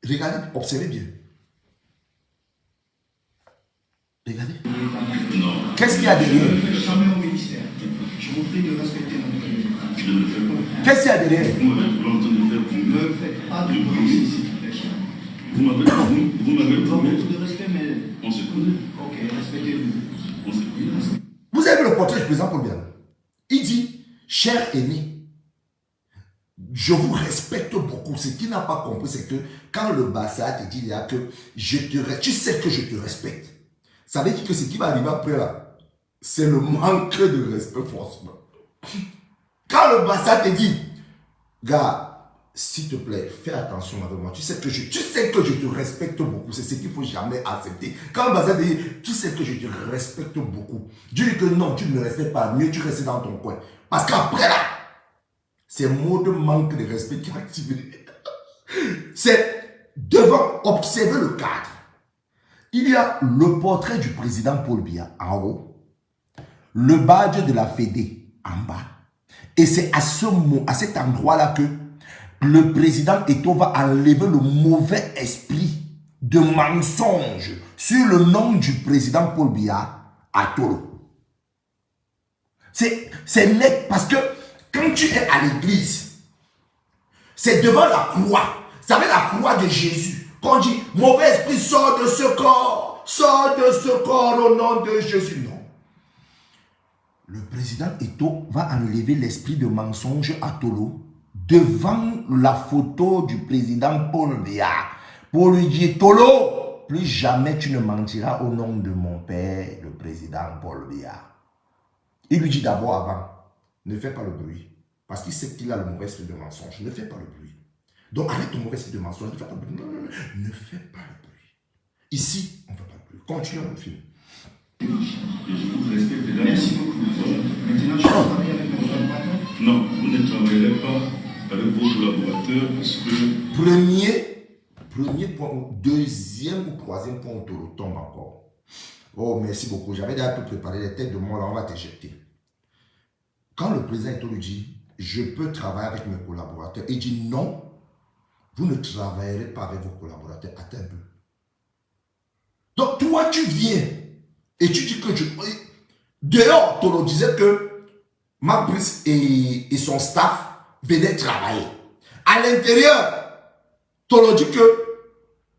Regardez, observez bien. Regardez. Qu'est-ce qu'il y a derrière? Je ne le fais jamais au ministère. Je vous prie de respecter notre ministère. Je ne le fais pas. Qu'est-ce qu'il y a derrière? Vous m'avez toujours en train de faire pour Ne faites pas de bruit, s'il vous plaît. Vous m'avez Beaucoup dit, de respect, mais... on se connaît. Ok, respectez-vous. On se connaît. Vous avez vu le portrait du président Paul Biya? Il dit, cher aîné, je vous respecte beaucoup. Ce qu'il n'a pas compris, c'est que quand le Bassa te dit là que tu sais que je te respecte. Ça veut dire que ce qui va arriver après là, c'est le manque de respect forcément. Quand le Bassa te dit, gars, s'il te plaît, fais attention avec moi. Tu sais que je te respecte beaucoup. C'est ce qu'il ne faut jamais accepter. Quand le Bassa te dit, tu sais que je te respecte beaucoup. Dis que non, tu ne me respectes pas. Mieux, tu restes dans ton coin. Parce qu'après là, c'est un mot de manque de respect qui est activé. C'est devant observer le cadre. Il y a le portrait du président Paul Biya en haut, le badge de la Fédé en bas. Et c'est à cet endroit-là que le président Eto'o va enlever le mauvais esprit de mensonge sur le nom du président Paul Biya à Tolo. C'est net parce que quand tu es à l'église, c'est devant la croix. Vous savez, la croix de Jésus. Qu'on dit, mauvais esprit, sors de ce corps au nom de Jésus. Non. Le président Eto'o va enlever l'esprit de mensonge à Tolo devant la photo du président Paul Biya pour lui dire, Tolo, plus jamais tu ne mentiras au nom de mon père, le président Paul Biya. Il lui dit d'abord avant, ne fais pas le bruit. Parce qu'il sait qu'il a le mauvais esprit de mensonge. Ne fais pas le bruit. Donc arrête ton mauvais esprit de mensonge. Ne fais pas le bruit. Non, non, non. Ne fais pas le bruit. Ici, on ne fait pas le bruit. Continuons le film. Et je vous respecte là. Merci beaucoup. Maintenant, je vais travailler avec mes collaborateurs. Non, vous ne travaillerez pas avec vos collaborateurs parce que... Premier point, deuxième ou troisième point, on te le tombe encore. Oh, merci beaucoup. J'avais déjà tout préparé. Les têtes de moi, là, on va t'éjecter. Quand le président Eto'o lui dit, je peux travailler avec mes collaborateurs, il dit non, vous ne travaillerez pas avec vos collaborateurs. Attends un peu. Donc toi, tu viens et tu dis que dehors, Tolo disait que Marc Brice et son staff venaient travailler. À l'intérieur, Tolo dit que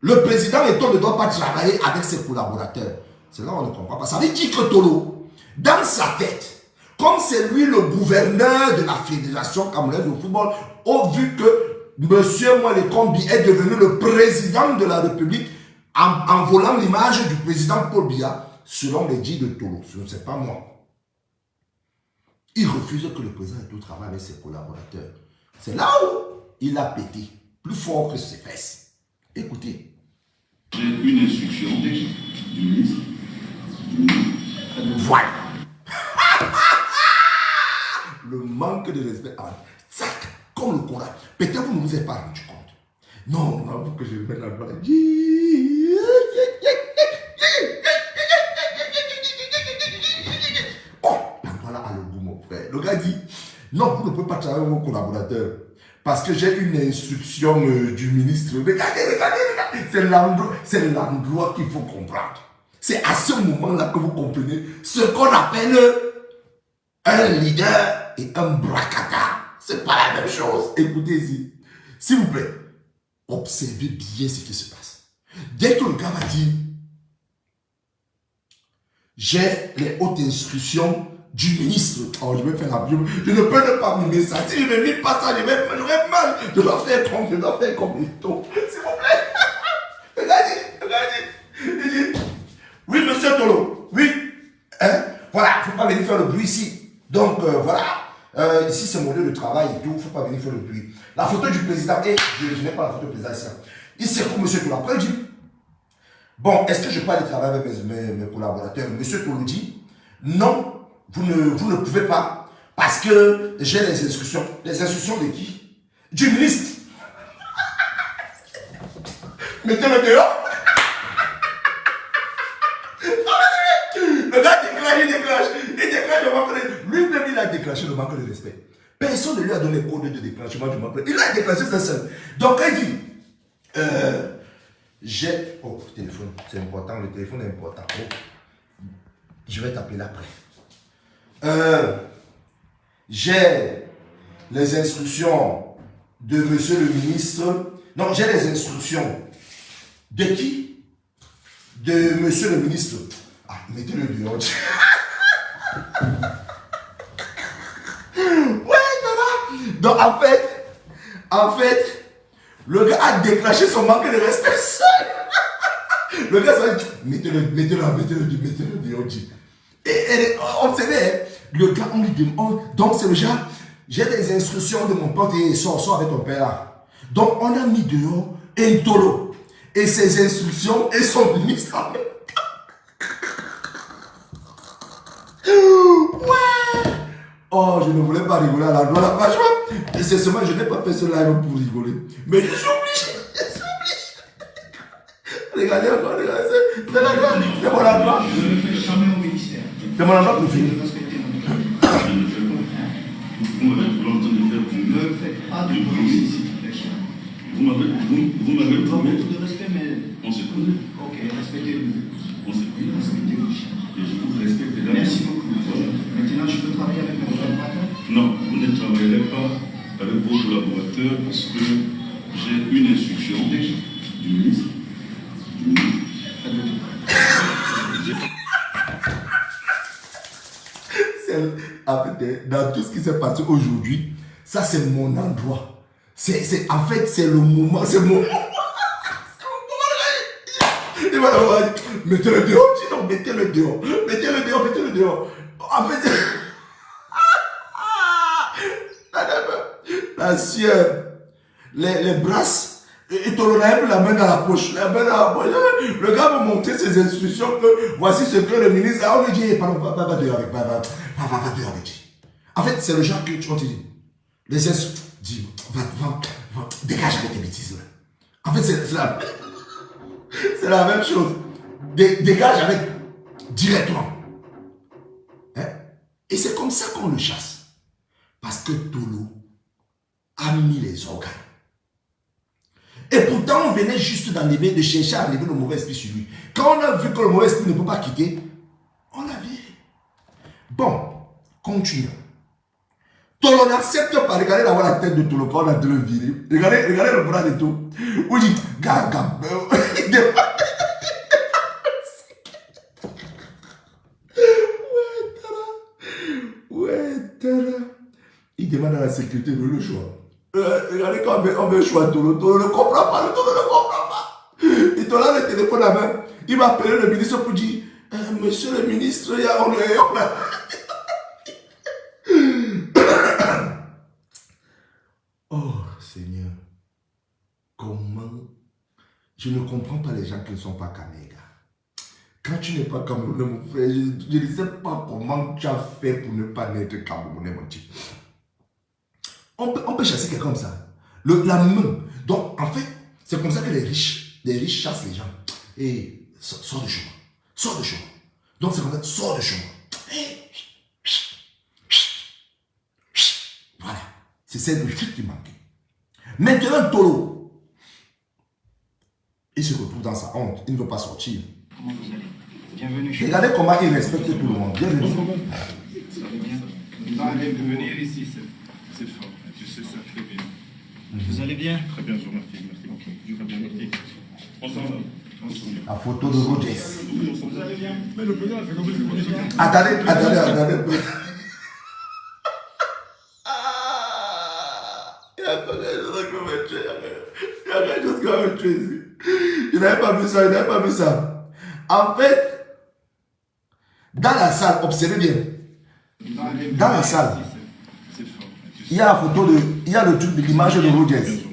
le président Eto'o ne doit pas travailler avec ses collaborateurs. C'est là où on ne comprend pas. Ça veut dire que Tolo, dans sa tête, comme c'est lui le gouverneur de la Fédération camerounaise de football, au vu que M. Mwalekombi est devenu le président de la République en volant l'image du président Paul Biya, selon les dits de Tolo, ce ne sais pas moi. Il refuse que le président Eto'o travaille avec ses collaborateurs. C'est là où il a pété, plus fort que ses fesses. Écoutez. J'ai une instruction du ministre. Voilà. Le manque de respect. Sac, comme le Coran. Peut-être vous ne vous êtes pas rendu compte. Non, non, faut que je mette la voix. Oh, la voilà a le goût, mon frère. Le gars dit, non, vous ne pouvez pas travailler avec vos collaborateurs. Parce que j'ai une instruction du ministre. Regardez, regardez. C'est l'endroit qu'il faut comprendre. C'est à ce moment-là que vous comprenez ce qu'on appelle un leader et un bracata. C'est pas la même chose. Écoutez ici. S'il vous plaît, observez bien ce qui se passe. Dès que le gars va dire, j'ai les hautes instructions du ministre. Oh, je vais faire la bio. Je ne peux ne pas mimer ça. Si je ne mime pas ça, je vais mal. Je dois faire comme Eto'o. S'il vous plaît. Regardez. Il dit, oui, monsieur Tolo. Oui. Hein? Voilà, il ne faut pas venir faire le bruit ici. Donc, voilà. Ici, c'est mon lieu de travail et tout. Il ne faut pas venir faire le bruit. La photo du président. Et je n'ai pas la photo du président ici. Il secoue monsieur Tolo. Après, il dit, bon, est-ce que je peux aller travailler avec mes collaborateurs? Monsieur Tolo dit, non. vous ne pouvez pas, parce que j'ai les instructions. Les instructions de qui? Du ministre. Mettez-le dehors. Le gars déclenche le manque de... Lui-même, il a déclenché le manque de respect. Personne ne lui a donné code de déclenchement du manque de respect. Il a déclenché ça seul. Donc, il dit, j'ai... Oh, téléphone, c'est important, le téléphone est important. Oh. Je vais t'appeler après. J'ai les instructions de monsieur le ministre. Non, j'ai les instructions. De qui? De monsieur le ministre. Ah, mettez-le dehors. Ouais, voilà. Donc, en fait, le gars a déclenché son manque de respect seul. Le gars s'est dit, mettez-le dehors. Et observez, le gars, on lui demande, donc c'est le genre, j'ai des instructions de mon pote et sors avec ton père. Donc, on a mis dehors un taureau. Et ses instructions et son ministre en même temps. Ouais. Oh, je ne voulais pas rigoler à la gloire, la page. Et c'est seulement, je n'ai pas fait ce live pour rigoler. Mais je suis obligé. Regardez encore, regardez. C'est mon endroit. Je ne le fais jamais au ministère. C'est mon endroit pour finir. De respecter mon Je ne fais pas. Vous m'avez l'ordre de faire pour Ne me faites pas de police ici. Vous m'avez Je dois trouvé. beaucoup de respect, mais... On se connaît. Ok, respectez-vous. On se connaît. Respectez-vous. Et je vous respecte également. Merci beaucoup. Maintenant, je peux travailler avec mes collaborateurs. Non, vous ne travaillerez pas avec vos collaborateurs parce que j'ai une instruction du ministre. En fait, dans tout ce qui s'est passé aujourd'hui, ça c'est mon endroit. En fait, c'est le moment. C'est mon moment. Il va l'avoir dit, mettez-le dehors. Sinon, mettez-le dehors. En fait, la sueur, les brasses, et tu aurais la main dans la poche. Le gars va montrer ses instructions que voici ce que le ministre a. On lui dit, pardon, va dehors avec, va dehors avec. En fait, c'est le genre que tu dis. Les instructions, dis, va, dégage avec tes bêtises. En fait, c'est la même chose. Dégage avec directement. Hein? Et c'est comme ça qu'on le chasse. Parce que Tolo a mis les organes. Et pourtant, on venait juste d'enlever, de chercher à enlever le mauvais esprit sur lui. Quand on a vu que le mauvais esprit ne peut pas quitter, on l'a viré. Bon, continuons. Tolo n'accepte pas. Regardez d'avoir la tête de Tolo quand on a dû le virer. Regardez le bras de Tolo. On dit, gaga. Ouais, Tara. Il demande à la sécurité de le choix. Regardez quand on veut choix Tolo. Tolo ne comprend pas. Il te l'a le téléphone à main. Il va appeler le ministre pour dire, monsieur le ministre, il y a Oh Seigneur, comment je ne comprends pas les gens qui ne sont pas Kanega. Quand tu n'es pas Camerounais, mon frère, je ne sais pas comment tu as fait pour ne pas naître Camerounais, mon Dieu. On peut chasser quelqu'un comme ça. La main. Donc, en fait, c'est comme ça que les riches chassent les gens. Et sors de chemin. Sors de chemin. Donc, c'est comme ça, sors de chemin. Voilà. C'est le truc qui manquait. Maintenant, Tolo, il se retrouve dans sa honte. Il ne veut pas sortir. Comment vous allez? Bienvenue chez Regardez comment il respecte tout le monde. Bienvenue. vous. Ça va bien? Venir ici, c'est fort. Tu sais ça très bien. Vous allez bien? Très bien, je vous remercie. Merci. Très bien, merci. On s'en va. La photo de Rogers. Vous allez bien? Mais le président, c'est comme si Attendez. Il y a quelque chose qui va me tuer ici. Je n'avais pas vu ça. En fait, dans la salle, observez bien. Dans la salle, C'est fort. il y a la photo il y a le truc de l'image de Rogers.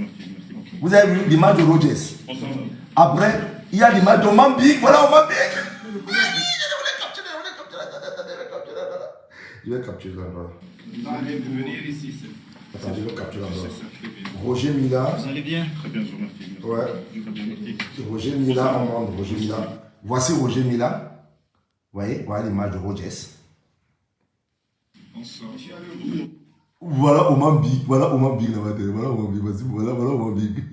Vous avez vu l'image de Rogers. On s'en va. Après, il y a l'image de Mambik. Voilà, Mambik. Je vais capturer l'endroit. Vous allez venir ici. Attends, je vais capturer l'endroit. C'est ça, très bien. Roger Mila. Vous allez bien? Très bien, je vous remercie. Ouais. Très bien, merci. Roger Mila, on montre Roger Mila. Voici Roger Mila. Vous voyez, voilà l'image de Rogers. Voilà Oman Big. Voilà Oman Big là-bas. Voilà Oman Big. Voici, voilà Oman Big.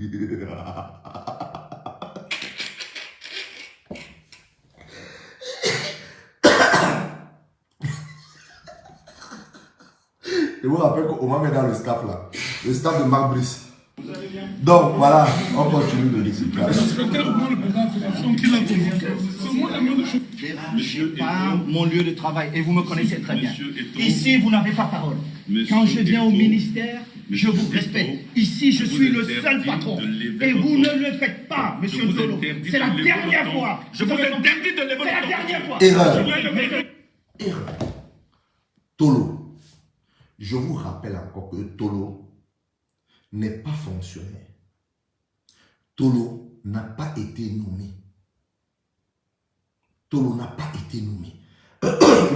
Je vous rappelle qu'Oman est dans le staff là. Le staff de Marc Brice. Donc voilà, on continue le résultat. Respectez au moins le président de la fédération qui l'a convoqué. C'est moi la main de chose. Dérangez pas mon lieu de travail et vous me connaissez très bien. Monsieur Eto'o. Ici, vous n'avez pas parole. Monsieur Quand je viens au Eto'o. ministère, je vous Monsieur respecte. Eto'o. Ici, je Je suis vous le seul interdis patron. de lever Et votre vous ton. ne le faites pas, monsieur vous Tolo. interdis C'est de la lever dernière votre ton. fois. Je vous interdis de lever C'est la votre dernière ton. fois. Erreur. Erreur. Tolo. Je vous rappelle encore que Tolo n'est pas fonctionnaire. Tolo n'a pas été nommé. Tolo n'a pas été nommé.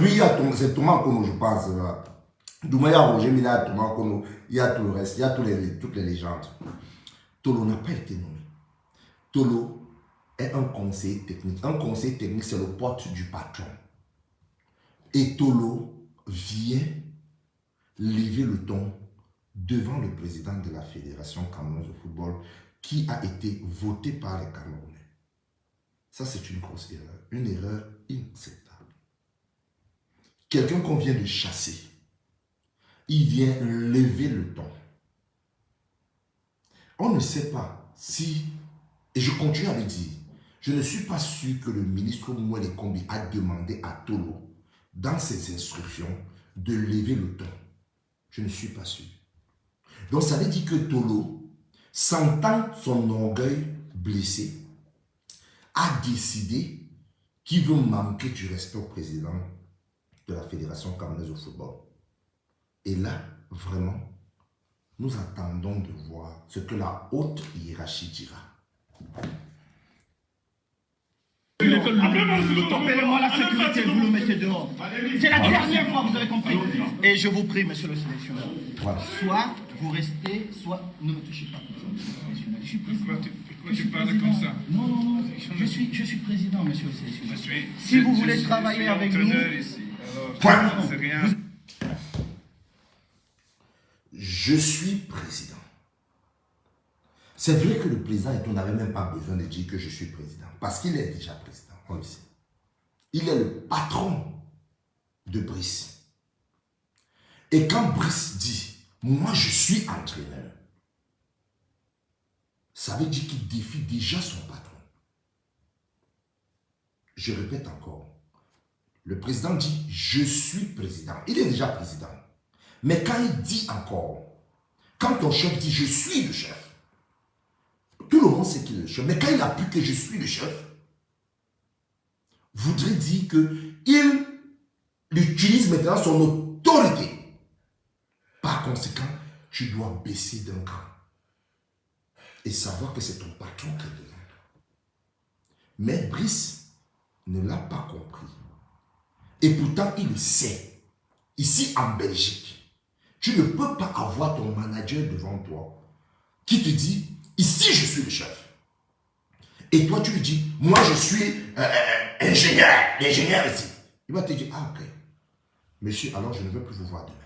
Lui, c'est Thomas Kono, je pense. Doumaya Roger Mila, Thomas Kono, il y a tout le reste, il y a toutes les légendes. Tolo n'a pas été nommé. Tolo est un conseiller technique. Un conseiller technique, c'est le porte du patron. Et Tolo vient lever le ton devant le président de la Fédération camerounaise de football qui a été voté par les Camerounais. Ça, c'est une grosse erreur. Une erreur inacceptable. Quelqu'un qu'on vient de chasser, il vient lever le ton. On ne sait pas si, et je continue à le dire, je ne suis pas sûr que le ministre Mouele Kombi a demandé à Tolo, dans ses instructions, de lever le ton. Je ne suis pas sûr. Donc ça veut dire que Tolo, sentant son orgueil blessé, a décidé qu'il veut manquer du respect au président de la Fédération camerounaise de football. Et là, vraiment, nous attendons de voir ce que la haute hiérarchie dira. Appelez-moi la sécurité, vous le mettez dehors. C'est la dernière fois, vous avez compris. Et je vous prie, monsieur le sélectionneur. Voilà. Soit vous restez, soit ne me touchez pas comme ça. Je suis président. Pourquoi tu parles comme ça? Non, non, non. Je suis président, monsieur le sélectionneur. Je Si vous voulez suis travailler avec nous. entraîneur ici. Alors, Point. c'est rien. Je suis président. C'est vrai que le président, on n'avait même pas besoin de dire que je suis président. Parce qu'il est déjà président, on le sait. Il est le patron de Brice. Et quand Brice dit, moi je suis entraîneur, ça veut dire qu'il défie déjà son patron. Je répète encore. Le président dit, je suis président. Il est déjà président. Mais quand il dit encore, quand ton chef dit, je suis le chef, tout le monde sait qu'il est le chef. Mais quand il appuie que je suis le chef, voudrait dire qu'il utilise maintenant son autorité. Par conséquent, tu dois baisser d'un cran et savoir que c'est ton patron qui est devant toi. Mais Brice ne l'a pas compris. Et pourtant, il le sait. Ici en Belgique, tu ne peux pas avoir ton manager devant toi qui te dit, ici je suis le chef. Et toi tu lui dis, moi je suis ingénieur ici. Il va te dire, ah ok. Monsieur, alors je ne veux plus vous voir demain.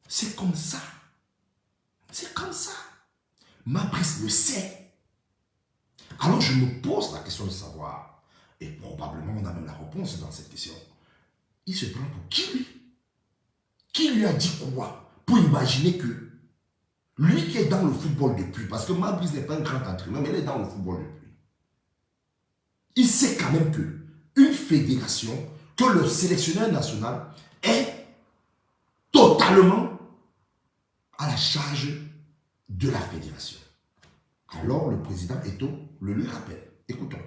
C'est comme ça. C'est comme ça. Brice le sait. Alors je me pose la question de savoir, et probablement on a même la réponse dans cette question. Il se prend pour qui lui? Qui lui a dit quoi? Pour imaginer que lui qui est dans le football depuis, parce que Brice n'est pas un grand entraîneur, mais il est dans le football depuis. Il sait quand même que une fédération, que le sélectionneur national est totalement à la charge de la fédération. Alors le président Eto'o le lui rappelle. Écoutons.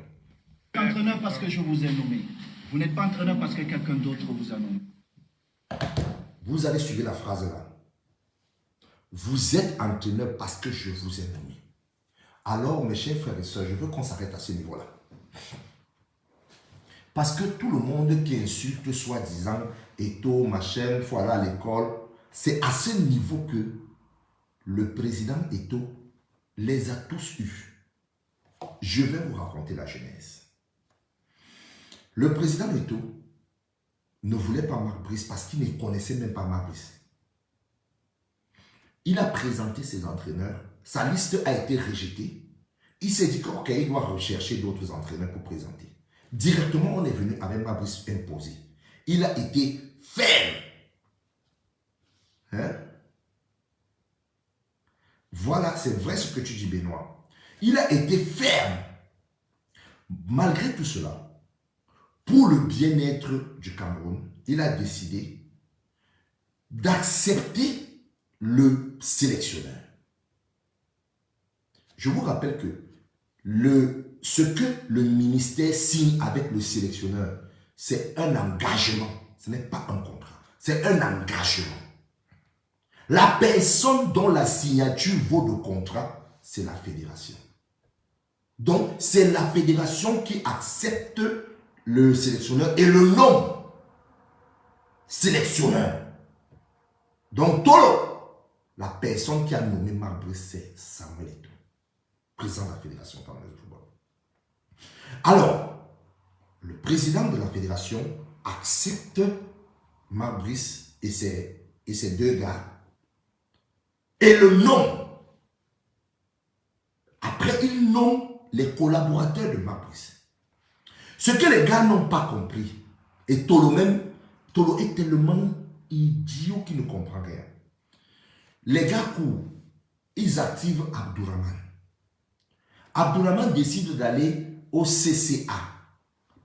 Entraîneur parce que je vous ai nommé. Vous n'êtes pas entraîneur parce que quelqu'un d'autre vous a nommé. Vous allez suivre la phrase là. Vous êtes entraîneur parce que je vous ai nommé. Alors, mes chers frères et sœurs, je veux qu'on s'arrête à ce niveau-là. Parce que tout le monde qui insulte soi-disant Eto'o, machin, il faut aller à l'école. C'est à ce niveau que le président Eto'o les a tous eus. Je vais vous raconter la genèse. Le président Eto'o ne voulait pas Marc Brice parce qu'il ne connaissait même pas Marc Brice. Il a présenté ses entraîneurs. Sa liste a été rejetée. Il s'est dit qu'il doit rechercher d'autres entraîneurs pour présenter. Directement, on est venu avec Marc Brice imposé. Il a été ferme. Hein? Voilà, c'est vrai ce que tu dis, Benoît. Il a été ferme. Malgré tout cela, pour le bien-être du Cameroun, il a décidé d'accepter le sélectionneur. Je vous rappelle que ce que le ministère signe avec le sélectionneur, c'est un engagement. Ce n'est pas un contrat. C'est un engagement. La personne dont la signature vaut le contrat, c'est la fédération. Donc, c'est la fédération qui accepte le sélectionneur et le nom sélectionneur. Donc, Tolo, la personne qui a nommé Marc Brice, c'est Samuel Eto'o, président de la Fédération camerounaise de football. Alors, le président de la fédération accepte Marc Brice et ses deux gars. Et le nom. Après, il nomme les collaborateurs de Marc Brice. Ce que les gars n'ont pas compris, et Tolo est tellement idiot qu'il ne comprend rien. Les gars courent, ils activent Abdourahmane. Abdourahmane décide d'aller au CCA,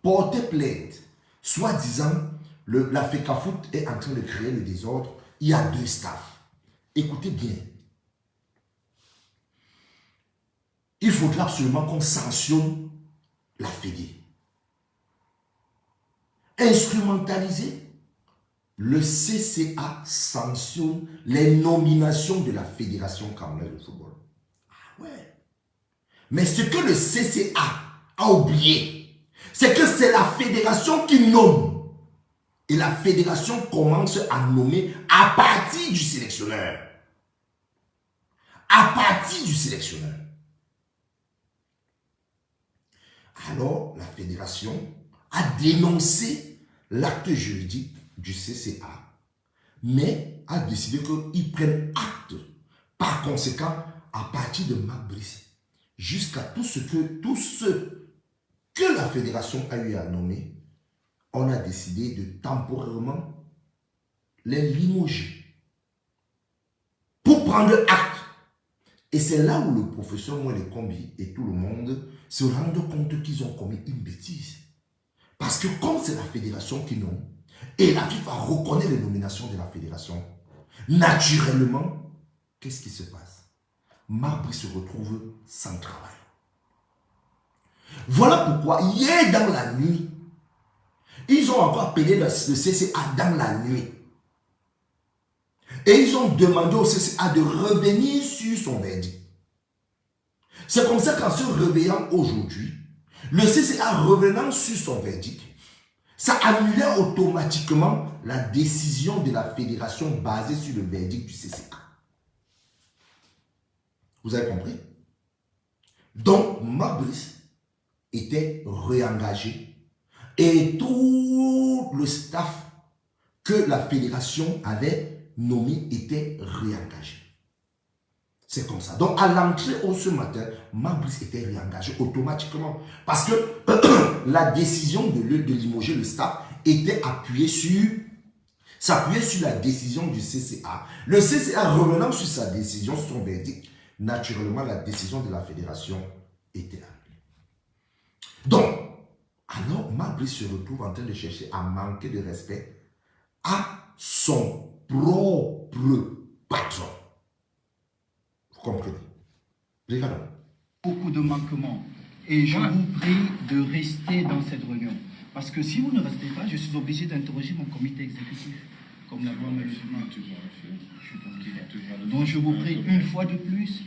porter plainte, soi-disant, la FECAFOOT est en train de créer le désordre, il y a deux staffs. Écoutez bien. Il faudra absolument qu'on sanctionne la Fédé. Instrumentaliser, le CCA sanctionne les nominations de la Fédération camerounaise de football. Ah ouais. Mais ce que le CCA a oublié, c'est que c'est la fédération qui nomme. Et la fédération commence à nommer à partir du sélectionneur. À partir du sélectionneur. Alors, la fédération a dénoncé l'acte juridique du CCA, mais a décidé qu'ils prennent acte. Par conséquent, à partir de Marc Brice, jusqu'à tout ce que la fédération a eu à nommer, on a décidé de temporairement les limoger pour prendre acte. Et c'est là où le professeur Mwele-Kombi et tout le monde se rendent compte qu'ils ont commis une bêtise. Parce que comme c'est la fédération qui nomme, et la FIFA reconnaît les nominations de la fédération, naturellement, qu'est-ce qui se passe? Marc Brice se retrouve sans travail. Voilà pourquoi, hier dans la nuit, ils ont encore appelé le CCA dans la nuit. Et ils ont demandé au CCA de revenir sur son verdict. C'est comme ça qu'en se réveillant aujourd'hui, le CCA revenant sur son verdict, ça annulait automatiquement la décision de la fédération basée sur le verdict du CCA. Vous avez compris? Donc, Marc Brice était réengagé et tout le staff que la fédération avait nommé était réengagé. C'est comme ça. Donc, à l'entrée ce matin, Marc Brice était réengagé automatiquement. Parce que la décision de limoger le staff était s'appuyait sur la décision du CCA. Le CCA revenant sur sa décision, sur son verdict, naturellement, la décision de la fédération était annulée. Donc, alors, Marc Brice se retrouve en train de chercher à manquer de respect à son propre patron. Vous comprenez? Regardons. Beaucoup de manquements. Et je vous prie de rester dans cette réunion. Parce que si vous ne restez pas, je suis obligé d'interroger mon comité exécutif. Comme la loi me le demande. Donc je vous prie une fois de plus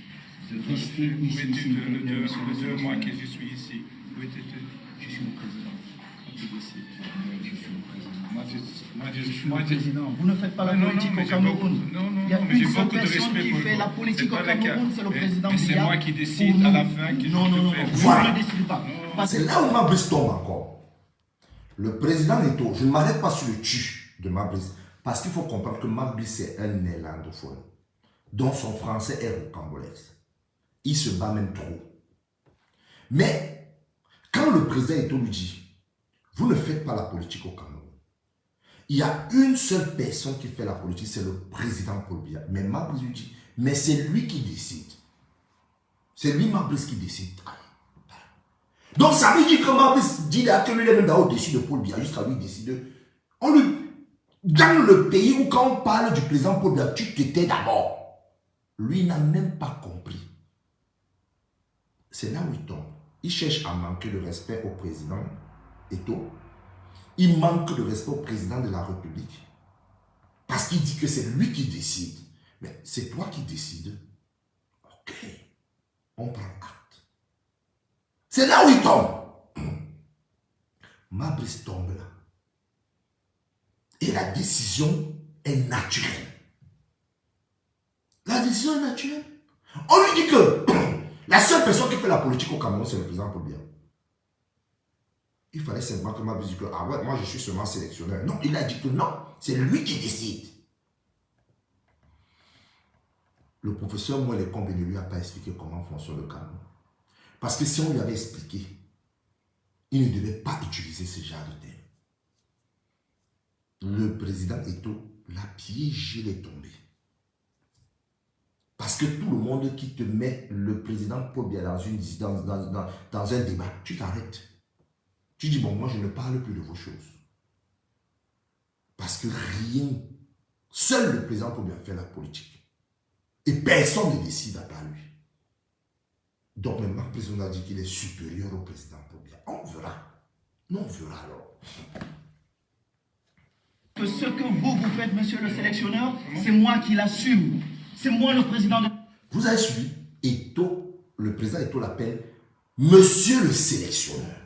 de rester ici. Le 2 mois que je suis ici. Je suis le président. qui décide? Je suis le président. Je suis le président. Vous ne faites pas la politique au Cameroun. Il y a mais j'ai une seule beaucoup de personne respect qui pour fait vous. la politique au C'est pas le cas. Cameroun, c'est le président Mais c'est Biya. moi qui décide Pour à nous. la fin qui Non, je non, non, fais. vous Voilà. ne décidez pas. Parce C'est là où Mabrice tombe encore. Le président Neto, je ne m'arrête pas sur le tu de Mabrice, parce qu'il faut comprendre que Mabrice est un néerlandophone, dont son français est rocambolesque. Il se bat même trop. Mais, quand le président Neto lui dit, vous ne faites pas la politique au Cameroun, il y a une seule personne qui fait la politique, c'est le président Paul Biya. Mais Mabrice lui dit, mais c'est lui qui décide. C'est lui, Mabrice, qui décide. Donc ça veut dire que Mabrice dit que lui est même au-dessus de Paul Biya, jusqu'à lui décider. On lui, dans le pays où quand on parle du président Paul Biya, tu te tais d'abord. Lui n'a même pas compris. C'est là où il tombe. Il cherche à manquer de respect au président Eto. Il manque de respect au président de la République. Parce qu'il dit que c'est lui qui décide. Mais c'est toi qui décides. Ok. On prend acte. C'est là où il tombe. Mabrice tombe là. Et la décision est naturelle. La décision est naturelle. On lui dit que la seule personne qui fait la politique au Cameroun, c'est le président Paul Biya. Il fallait simplement que Mabrice dise que, ah ouais, moi je suis seulement sélectionneur. Non, il a dit que non, c'est lui qui décide. Le professeur Moelle Kombe ne lui a pas expliqué comment fonctionne le Cameroun. Parce que si on lui avait expliqué, il ne devait pas utiliser ce genre de terme. Le président Eto l'a piégé, il est tombé. Parce que tout le monde qui te met le président Paul Biya dans un débat, tu t'arrêtes. Tu dis, bon, moi je ne parle plus de vos choses. Parce que rien, seul le président Paul Biya fait la politique. Et personne ne décide à part lui. Donc maintenant, le président a dit qu'il est supérieur au président Paul Biya. On verra. Non, on verra alors. que ce que vous faites, monsieur le sélectionneur, c'est moi qui l'assume. C'est moi le président de... Vous avez suivi, Eto, le président Eto l'appelle monsieur le sélectionneur.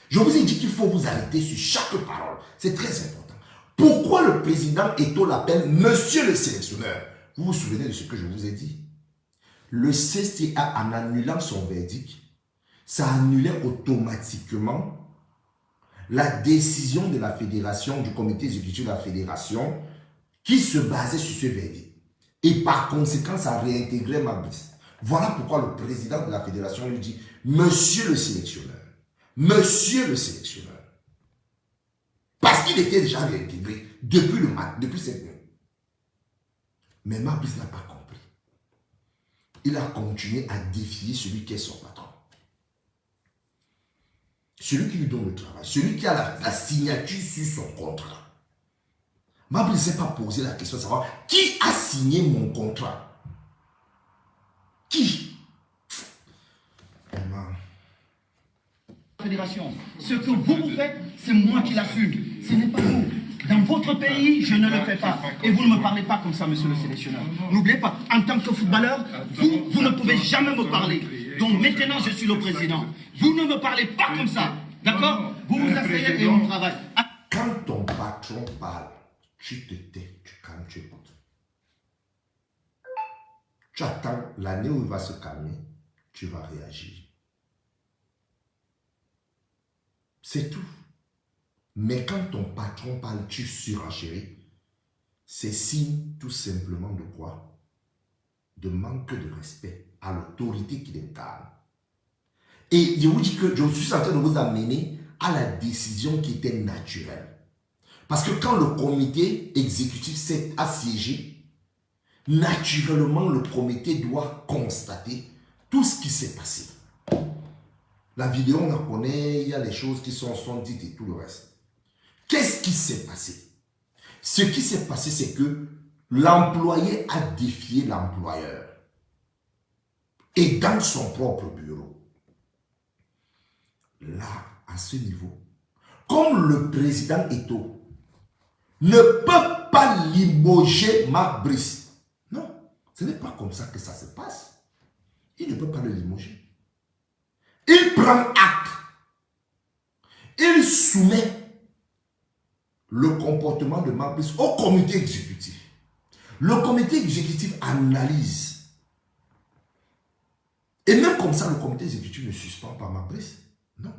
Je vous ai dit qu'il faut vous arrêter sur chaque parole. C'est très important. Pourquoi le président Eto l'appelle monsieur le sélectionneur? Vous vous souvenez de ce que je vous ai dit? Le CCA, en annulant son verdict, ça annulait automatiquement la décision de la fédération, du comité exécutif de la fédération, qui se basait sur ce verdict. Et par conséquent, ça réintégrait Mabrice. Voilà pourquoi le président de la fédération lui dit « Monsieur le sélectionneur, monsieur le sélectionneur ». Parce qu'il était déjà réintégré depuis cette nuit. Mais Mabrice n'a pas compris. Il a continué à défier celui qui est son patron. Celui qui lui donne le travail, celui qui a la signature sur son contrat. Mabrice ne s'est pas posé la question de savoir qui a signé mon contrat. Qui? Fédération. Ce que vous faites, c'est moi qui l'assume. Ce n'est pas vous. Dans votre pays, je ne le fais pas. Et vous ne me parlez pas comme ça, monsieur le sélectionneur. N'oubliez pas, en tant que footballeur, vous ne pouvez jamais me parler. Donc maintenant, je suis le président. Vous ne me parlez pas comme ça. D'accord? Vous vous asseyez et on travaille. Quand ton patron parle, tu te tais, tu calmes, tu écoutes. Tu attends l'année où il va se calmer, tu vas réagir. C'est tout. Mais quand ton patron parle, tu surenchéris. C'est signe tout simplement de quoi? De manque de respect à l'autorité qu'il incarne. Et je vous dis que je suis en train de vous amener à la décision qui était naturelle. Parce que quand le comité exécutif s'est assiégé, naturellement le comité doit constater tout ce qui s'est passé. La vidéo, on la connaît, il y a les choses qui sont dites et tout le reste. Qu'est-ce qui s'est passé? Ce qui s'est passé, c'est que l'employé a défié l'employeur. Et dans son propre bureau. Là, à ce niveau, comme le président Eto ne peut pas limoger Mabrice. Non, ce n'est pas comme ça que ça se passe. Il ne peut pas le limoger. Il prend acte. Il soumets le comportement de Fabrice au comité exécutif. Le comité exécutif analyse. Et même comme ça, le comité exécutif ne suspend pas Fabrice. Non.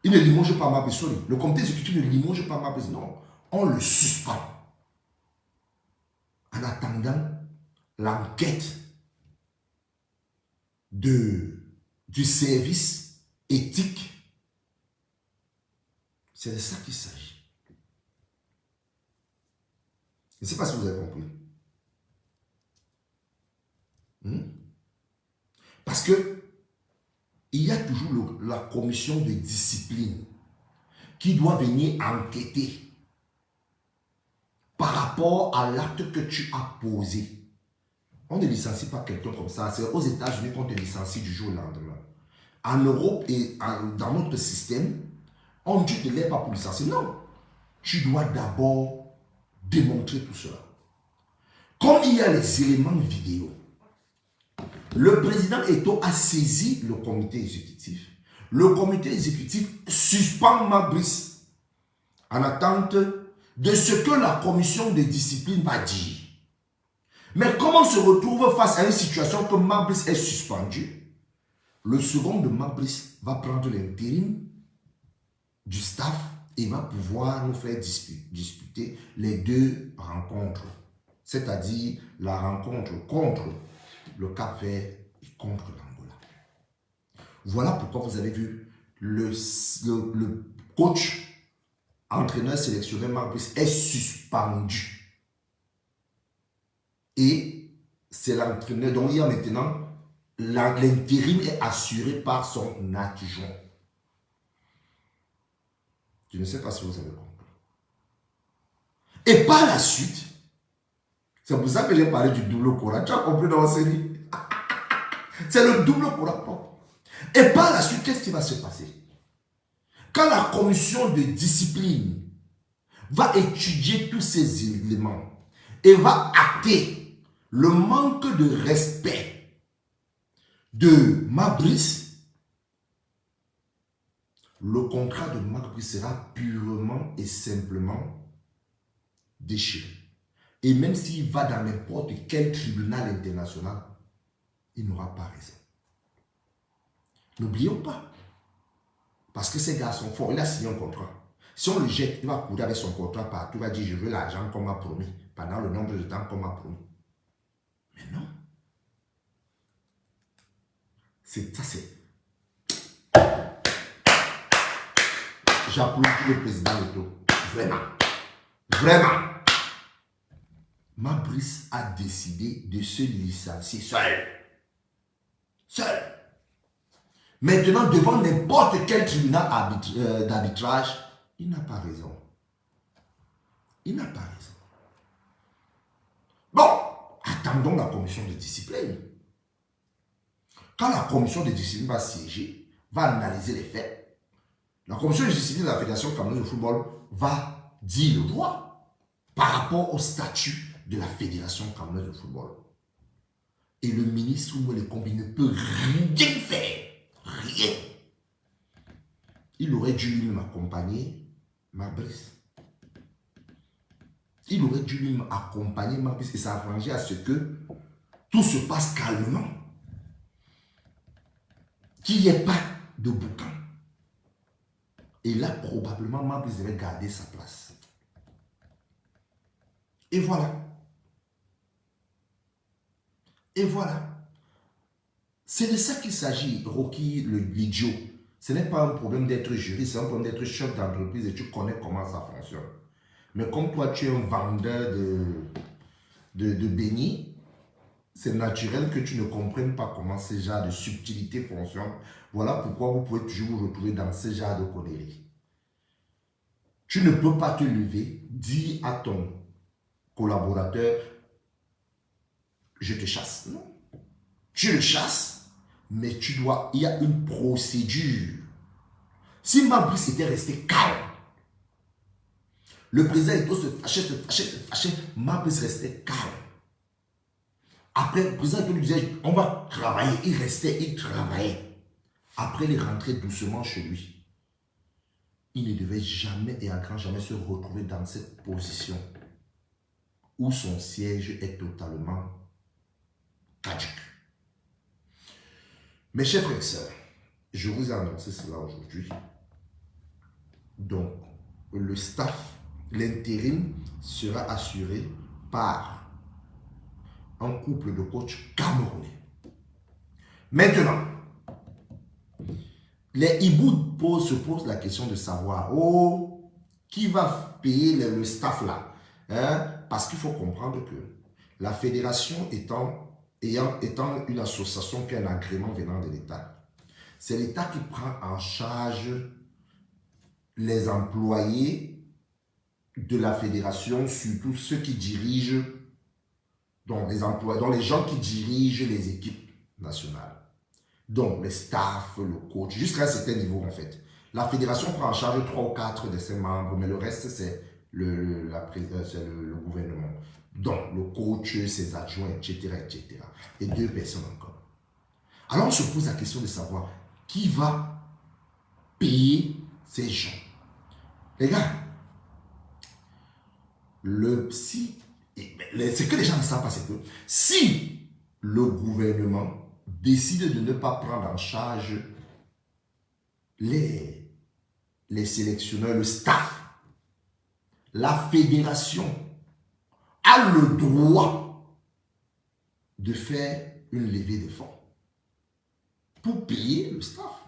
Il ne limoge pas Fabrice, sorry. Le comité exécutif ne limoge pas Fabrice, non. On le suspend. En attendant l'enquête du service éthique. C'est de ça qu'il s'agit. Je ne sais pas si vous avez compris. Parce que il y a toujours la commission de discipline qui doit venir enquêter par rapport à l'acte que tu as posé. On ne licencie pas quelqu'un comme ça. C'est aux États-Unis qu'on te licencie du jour au lendemain. En Europe et dans notre système, on ne te lève pas pour licencier. Non. Tu dois d'abord démontrer tout cela. Comme il y a les éléments vidéo, le président Eto'o a saisi le comité exécutif. Le comité exécutif suspend Fabrice en attente de ce que la commission de discipline va dire. Mais comment on se retrouve face à une situation que Fabrice est suspendu? Le second de Fabrice va prendre l'intérim du staff et va pouvoir nous faire disputer les deux rencontres. C'est-à-dire la rencontre contre le Cap-Vert et contre l'Angola. Voilà pourquoi vous avez vu le coach, entraîneur, sélectionneur Fabrice est suspendu. Et c'est l'entraîneur, donc il y a maintenant, l'intérim est assuré par son adjoint. Je ne sais pas si vous avez compris. Et par la suite, c'est pour ça que j'ai parlé du double Coran. Tu as compris dans la série? C'est le double Coran. Et par la suite, qu'est-ce qui va se passer? Quand la commission de discipline va étudier tous ces éléments et va acter le manque de respect de Fabrice, le contrat de Fabrice sera purement et simplement déchiré. Et même s'il va dans n'importe quel tribunal international, il n'aura pas raison. N'oublions pas. Parce que ces gars sont forts. Il a signé un contrat. Si on le jette, il va courir avec son contrat partout. Il va dire, je veux l'argent qu'on m'a promis. Pendant le nombre de temps qu'on m'a promis. Mais non. C'est ça, c'est... J'applaudis le président Eto'o. Vraiment. Vraiment. Fabrice a décidé de se licencier seul. Seul. Maintenant, devant n'importe quel tribunal d'arbitrage, il n'a pas raison. Il n'a pas raison. Bon, attendons la commission de discipline. Quand la commission de discipline va siéger, va analyser les faits, la commission de discipline de la Fédération camerounaise de football va dire le droit par rapport au statut de la Fédération camerounaise de football. Et le ministre ou les combinés ne peut rien faire. Rien. Il aurait dû lui-même accompagner Fabrice. Il aurait dû lui-même accompagner Fabrice et s'arranger à ce que tout se passe calmement. Qu'il n'y ait pas de boucan. Et là, probablement, Fabrice devait garder sa place. Et voilà. Et voilà. C'est de ça qu'il s'agit, Rocky, l'idiot. Ce n'est pas un problème d'être juriste, c'est un problème d'être chef d'entreprise et tu connais comment ça fonctionne. Mais comme toi, tu es un vendeur de beignets, c'est naturel que tu ne comprennes pas comment ce genre de subtilité fonctionne. Voilà pourquoi vous pouvez toujours vous retrouver dans ce genre de conneries. Tu ne peux pas te lever, dire à ton collaborateur, je te chasse. Non. Tu le chasses, mais tu dois, il y a une procédure. Si Fabrice était resté calme, le président Eto'o se fâchait, Fabrice restait calme. Après, le président Eto'o lui disait, on va travailler. Il restait, il travaillait. Après, il rentrait doucement chez lui. il ne devait jamais et à grand jamais se retrouver dans cette position où son siège est totalement caduc. Mes chers frères et sœurs, je vous ai annoncé cela aujourd'hui. Donc, le staff, l'intérim sera assuré par un couple de coachs camerounais. Maintenant, les Ibou se posent la question de savoir, oh, qui va payer le staff là, hein? Parce qu'il faut comprendre que la fédération étant une association qui a un agrément venant de l'État, c'est l'État qui prend en charge les employés de la fédération, surtout ceux qui dirigent, donc les gens qui dirigent les équipes nationales. Donc, les staffs, le coach, jusqu'à un certain niveau en fait. La fédération prend en charge 3 ou 4 de ses membres, mais le reste, c'est le gouvernement. Donc, le coach, ses adjoints, etc., etc. Et 2 personnes encore. Alors, on se pose la question de savoir qui va payer ces gens. Les gars, ce que les gens ne savent pas, c'est que si le gouvernement décide de ne pas prendre en charge les sélectionneurs, le staff, la fédération a le droit de faire une levée de fonds pour payer le staff.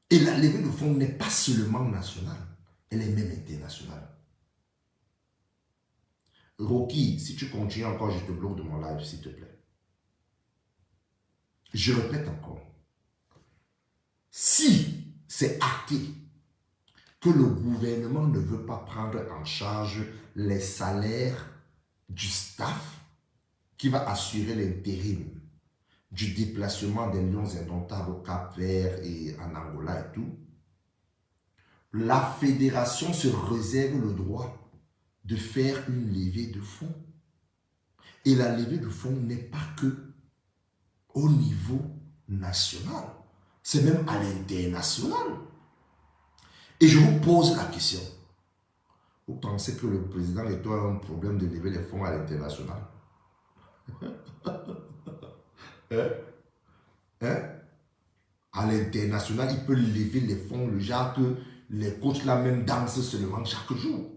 Et la levée de fonds n'est pas seulement nationale, elle est même internationale. Rocky, si tu continues encore, je te bloque de mon live, s'il te plaît. Je répète encore. Si c'est acté que le gouvernement ne veut pas prendre en charge les salaires du staff qui va assurer l'intérim du déplacement des lions indomptables au Cap-Vert et en Angola et tout, la fédération se réserve le droit de faire une levée de fonds. Et la levée de fonds n'est pas que au niveau national, c'est même à l'international. Et je vous pose la question. Vous pensez que le président et toi a un problème de lever les fonds à l'international? À l'international, il peut lever les fonds, le genre que les coachs là même dansent seulement chaque jour.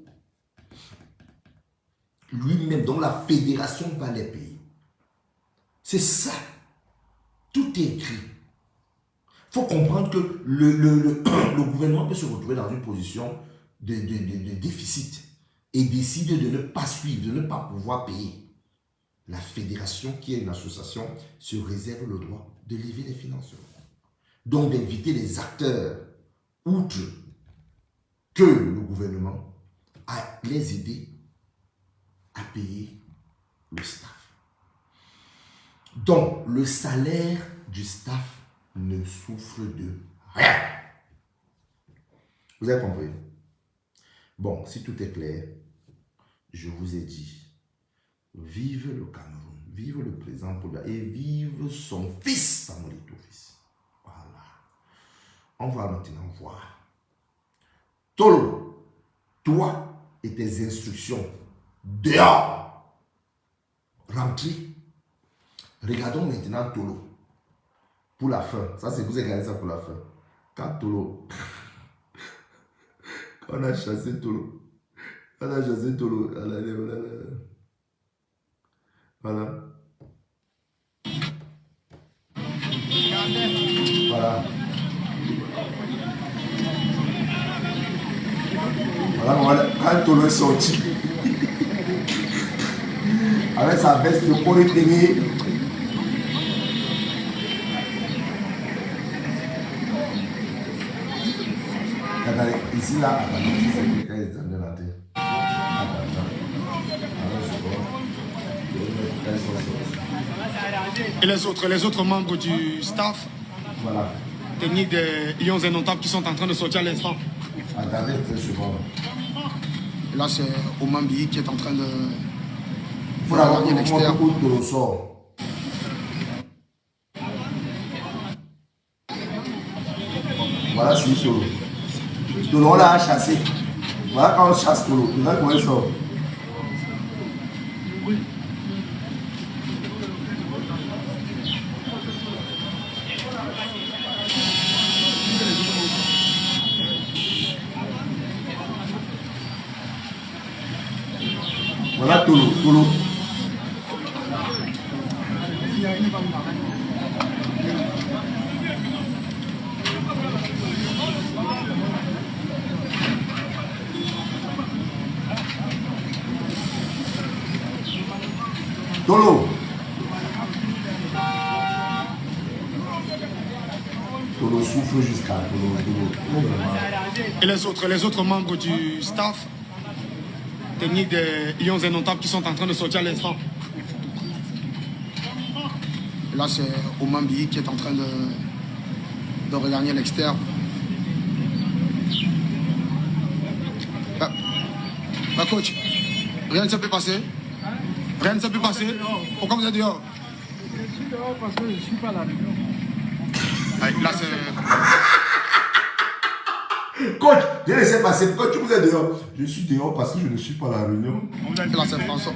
Lui-même, donc la fédération va les payer. C'est ça. Tout est écrit. Il faut comprendre que le gouvernement peut se retrouver dans une position de déficit et décide de ne pas suivre, de ne pas pouvoir payer. La fédération, qui est une association, se réserve le droit de lever les financements. Donc d'inviter les acteurs, outre que le gouvernement, à les aider à payer le staff. Donc le salaire du staff ne souffre de rien. Vous avez compris? Bon, si tout est clair, je vous ai dit, vive le Cameroun, vive le président Paul et vive son fils, Samuel Eto'o-Fils. Voilà. On va maintenant voir. Tolo, toi et tes instructions, dehors, rentrez. Regardons maintenant Tolo. Pour la fin, ça c'est vous avez gardé ça pour la fin. Quand Tolo, quand on a chassé Tolo, voilà. Voilà, quand Tolo est sorti, avec sa veste de polyténé. Attendez, ici là, attendez, si c'est quelqu'un qui est en train de tête. Et les autres membres du staff Voilà. technique des Lions Indomptables qui sont en train de sortir à l'instant. Attendez une seconde. Et là, c'est Omambi qui est en train de... Voilà, un expert. on le sort. Voilà, c'est Tolo. Tolo, on l'a chassé. Voilà quand on chasse Tolo. Maintenant, comment il sort? Voilà Tolo, Tolo. Tolo. Tolo souffle jusqu'à Tolo. Et les autres membres du staff technique des Lions Indomptables qui sont en train de sortir à l'instant. Et là, c'est Omambi qui est en train de regagner l'externe. Bah, coach, rien ne s'est pu passer. Rien ne s'est pu passer. Pourquoi vous êtes dehors? Je suis dehors parce que je ne suis pas à la réunion. Là, c'est... Coach, j'ai laissé passer. Pourquoi tu vous êtes dehors? Je suis dehors parce que je ne suis pas à la réunion. Là, c'est François.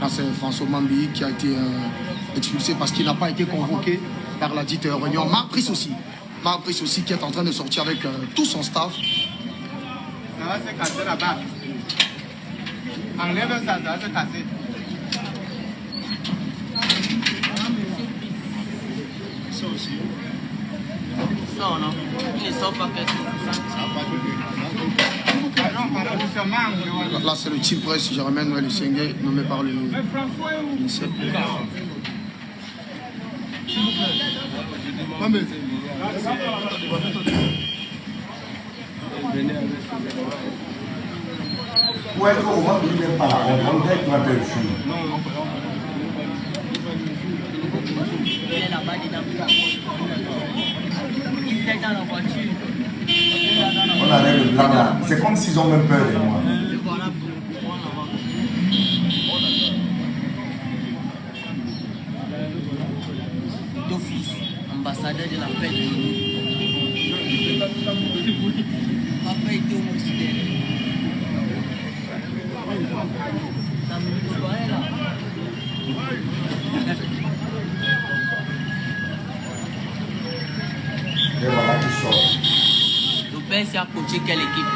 Là, c'est François Mambi qui a été expulsé parce qu'il n'a pas été convoqué par la dite réunion. Marc Brice aussi. Marc Brice aussi qui est en train de sortir avec tout son staff. Ça va se casser là-bas. Enlève ça, ça va se casser. Ça aussi. Non, non. Il ne sort pas quelque chose. Pardon, doucement. Là, c'est le team presse Germain Noël Sengue nommé par le ministère. Pour être au moment où il n'est pas là, on dirait qu'il va faire le film. Il est là-bas dedans. Il est dans la voiture. On arrête le blanc là. C'est comme s'ils ont même peur de moi. Le voilà pour prendre là-bas. D'office, ambassadeur de la paix de l'ONU. Papa était homosexuel. Ça me dit quoi là? Et voilà qui sort. Le père s'est approché quelle équipe?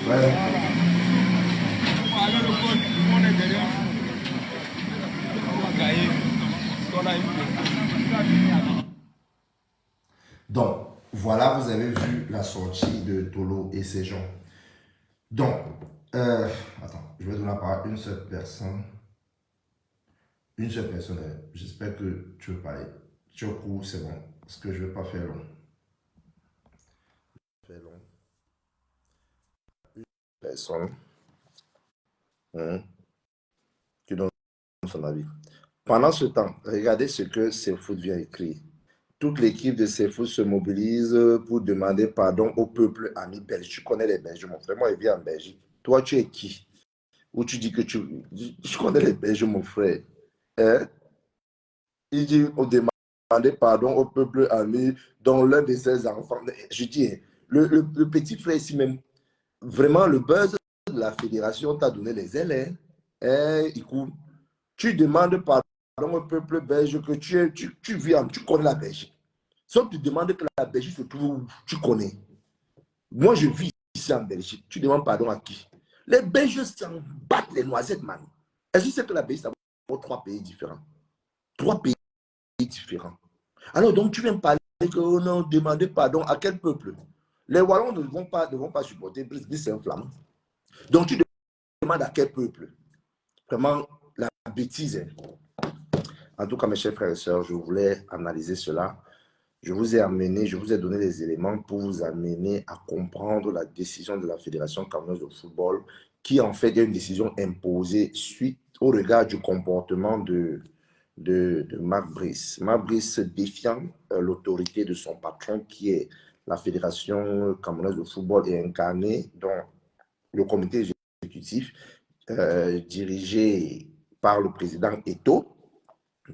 Ouais. Donc, voilà, vous avez vu la sortie de Tolo et ses gens. Donc, attends, je vais donner la parole à une seule personne. Une seule personne, j'espère que tu veux parler. Tu es au cours, c'est bon, parce que je ne vais pas faire long. Une personne qui donne son avis. Pendant ce temps, regardez ce que CFoot vient écrire. Toute l'équipe de CFoot se mobilise pour demander pardon au peuple ami belge. Tu connais les Belges, mon frère. Moi, je vis en Belgique. Toi, tu es qui? Ou tu dis que je connais les Belges, mon frère. Hein? Il dit, on demandait pardon au peuple ami dont l'un de ses enfants. Je dis, le petit frère ici même, vraiment, le buzz de la fédération t'a donné les ailes. Hein? Écoute, tu demandes pardon au peuple belge que tu vis, tu connais la Belgique. Sauf que tu demandes que la Belgique se trouve où tu connais. Moi, je vis ici en Belgique. Tu demandes pardon à qui? Les Belges s'en battent les noisettes, man. Est-ce que c'est que la Belgique, ça va trois pays différents? Trois pays différents. Alors, donc, tu viens parler que non, demander pardon à quel peuple? Les Wallons ne vont pas supporter, c'est un flamand. Donc, tu demandes à quel peuple? Vraiment, la bêtise. En tout cas, mes chers frères et sœurs, je voulais analyser cela. je vous ai donné des éléments pour vous amener à comprendre la décision de la Fédération camerounaise de football, qui en fait est une décision imposée suite au regard du comportement de Marc Brice. Marc Brice défiant l'autorité de son patron, qui est la Fédération camerounaise de football, et incarné dans le comité exécutif dirigé par le président Eto'o.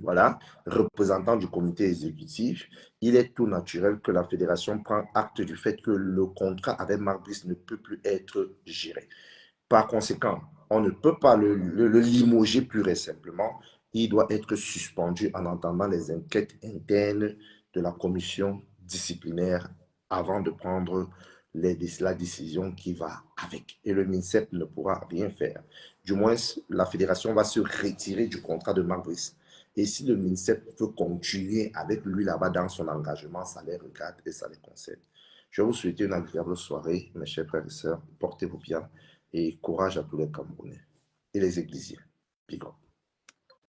Voilà, représentant du comité exécutif, il est tout naturel que la fédération prend acte du fait que le contrat avec Marc Brice ne peut plus être géré. Par conséquent, on ne peut pas le limoger pur et simplement. Il doit être suspendu en entendant les enquêtes internes de la commission disciplinaire avant de prendre la décision qui va avec. Et le MINSEP ne pourra rien faire. Du moins, la fédération va se retirer du contrat de Marc Brice. Et si le MINSEP veut continuer avec lui là-bas dans son engagement, ça les regarde et ça les concerne. Je vais vous souhaiter une agréable soirée, mes chers frères et sœurs. Portez-vous bien et courage à tous les Camerounais et les Églisiens. Big up.